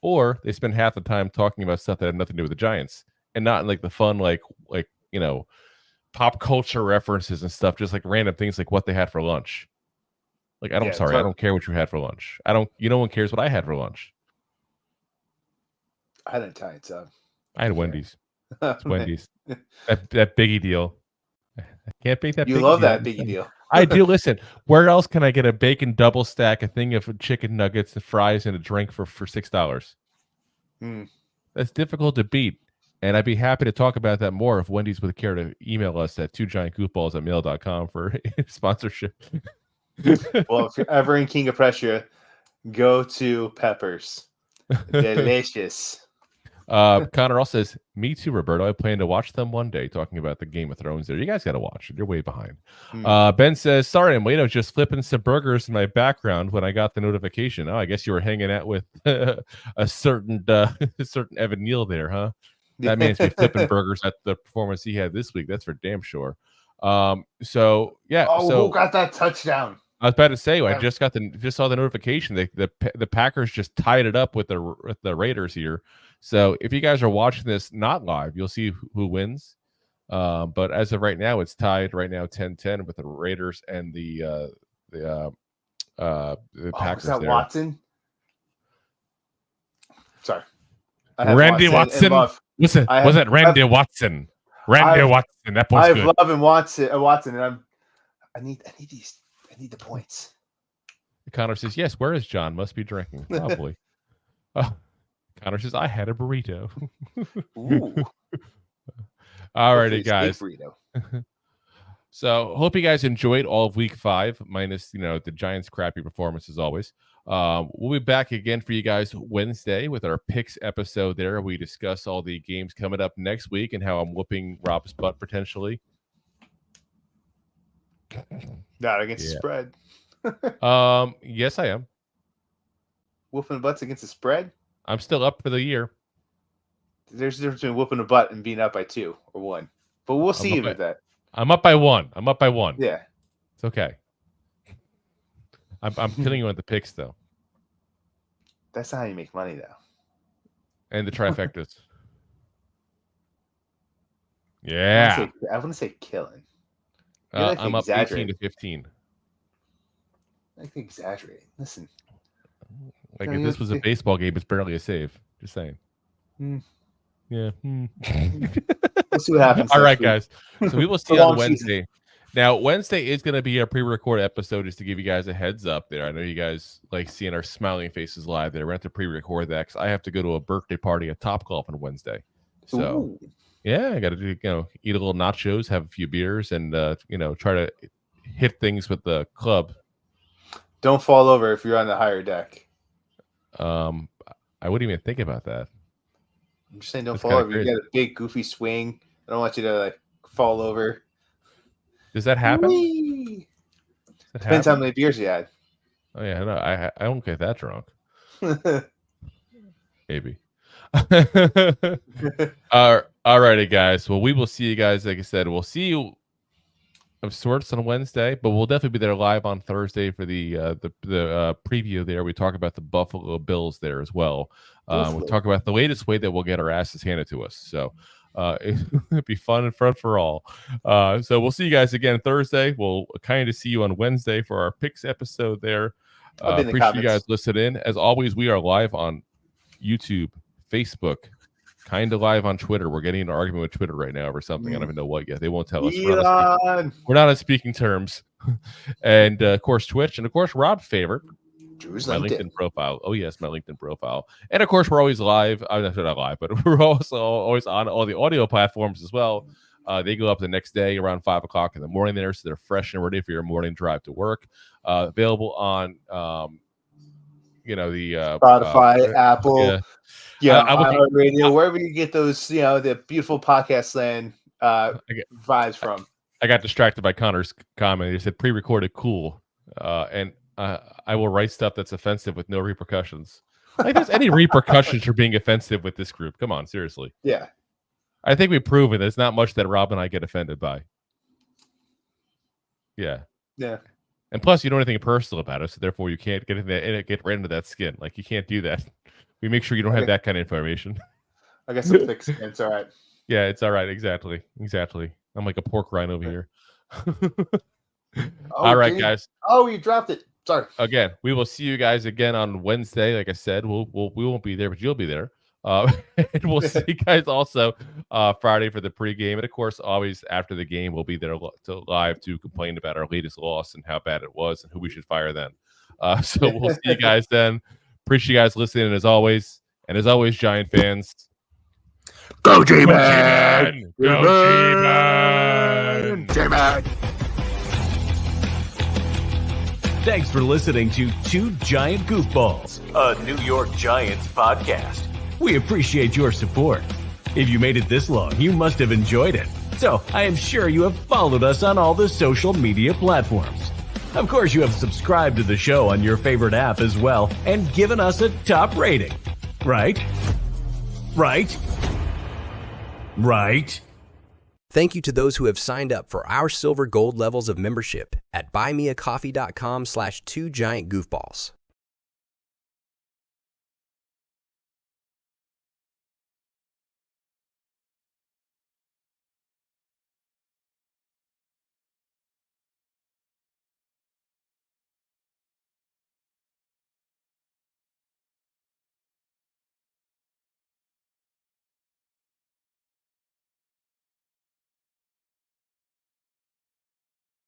Or they spend half the time talking about stuff that had nothing to do with the Giants, and not in like the fun, like pop culture references and stuff, just like random things like what they had for lunch. Like, I don't care what you had for lunch. No one cares what I had for lunch. I had an Italian sub. I had Wendy's. It's Wendy's. That biggie deal. I can't beat that. You love that biggie deal. I do. Listen, where else can I get a bacon double stack, a thing of chicken nuggets, the fries, and a drink for $6? That's difficult to beat. And I'd be happy to talk about that more if Wendy's would care to email us at 2giantgoofballs@mail.com for sponsorship. Well, if you're ever in King of Prussia, go to Peppers. Delicious. Connor also says, "Me too, Roberto. I plan to watch them one day." Talking about the Game of Thrones there. You guys got to watch it. You're way behind. Ben says, "Sorry, I'm late. I was just flipping some burgers in my background when I got the notification." Oh, I guess you were hanging out with a certain Evan Neal there, huh? That man's been flipping burgers at the performance he had this week. That's for damn sure. So yeah. Who got that touchdown? I was about to say, I just saw the notification. The Packers just tied it up with the Raiders here. So if you guys are watching this not live, you'll see who wins. But as of right now, it's tied right now 10-10 with the Raiders and the Packers. Was that there. Watson? Sorry, Randy Watson. Listen, was it Randy Watson? Randy Watson. That boy's good. I love Watson, and I need the points. Connor says, "Yes, where is John? Must be drinking." Probably. Connor says, "I had a burrito." Ooh. Alrighty, guys. So hope you guys enjoyed all of week 5, minus the Giants' crappy performance as always. We'll be back again for you guys Wednesday with our picks episode there. We discuss all the games coming up next week and how I'm whooping Rob's butt potentially. Not against the spread. Yes, I am. Whooping butts against the spread? I'm still up for the year. There's a difference between whooping a butt and being up by 2 or 1. But we'll see with that. I'm up by 1. Yeah. It's okay. I'm killing you on the picks, though. That's not how you make money, though. And the trifectas. Yeah. I wouldn't say killing. I'm up 18-15. I think exaggerating. Listen. Like if this was a baseball game, it's barely a save. Just saying. Yeah. We'll see what happens. All right, guys. So we will see you on Wednesday. Now, Wednesday is going to be a pre-recorded episode just to give you guys a heads up there. I know you guys like seeing our smiling faces live there. We're going to have to pre-record that because I have to go to a birthday party at Topgolf on Wednesday. So, yeah, I got to do, eat a little nachos, have a few beers, and, try to hit things with the club. Don't fall over if you're on the higher deck. I wouldn't even think about that. I'm just saying don't fall over. You got a big, goofy swing. I don't want you to, fall over. Does that happen? Depends how many beers you had. Oh yeah, no, I don't get that drunk. Maybe. All righty, guys. Well, we will see you guys. Like I said, we'll see you of sorts on Wednesday, but we'll definitely be there live on Thursday for the preview. There, we talk about the Buffalo Bills there as well. We'll talk about the latest way that we'll get our asses handed to us. So. It'd be fun and fun for all. So we'll see you guys again Thursday. We'll kind of see you on Wednesday for our picks episode there. Appreciate you guys listening in. As always, we are live on YouTube, Facebook, kind of live on Twitter. We're getting in an argument with Twitter right now over something. I don't even know what yet. They won't tell us. We're not on speaking terms. And of course, Twitch, and of course, Rob's favorite, Drew's my LinkedIn. LinkedIn profile. Oh yes, my LinkedIn profile. And of course, we're always live. I'm not live, but we're also always on all the audio platforms as well. They go up the next day around 5 o'clock in the morning there, so they're fresh and ready for your morning drive to work. Available on the Spotify, Apple, iHeartRadio, wherever you get those, the beautiful podcast land vibes from. I got distracted by Connor's comment. He said pre-recorded cool, and I will write stuff that's offensive with no repercussions. Like there's any repercussions for being offensive with this group? Come on, seriously. Yeah. I think we've proven there's not much that Rob and I get offended by. Yeah. Yeah. And plus, you don't know anything personal about us, so therefore you can't get right into that skin. Like you can't do that. We make sure you don't have that kind of information. I guess some thick skin. It's all right. Yeah, it's all right. Exactly. I'm like a pork rind over here. All right, guys. Oh, you dropped it. Sorry. Again, we will see you guys again on Wednesday. Like I said, we won't be there, but you'll be there. And we'll see you guys also Friday for the pregame. And of course, always after the game, we'll be there live to complain about our latest loss and how bad it was and who we should fire then. So we'll see you guys then. Appreciate you guys listening as always. And as always, Giant fans, go G-Man! Go G-Man! G-Man! Thanks for listening to Two Giant Goofballs, a New York Giants podcast. We appreciate your support. If you made it this long, you must have enjoyed it. So I am sure you have followed us on all the social media platforms. Of course, you have subscribed to the show on your favorite app as well and given us a top rating. Right? Right? Right? Thank you to those who have signed up for our silver gold levels of membership at buymeacoffee.com/2giantgoofballs.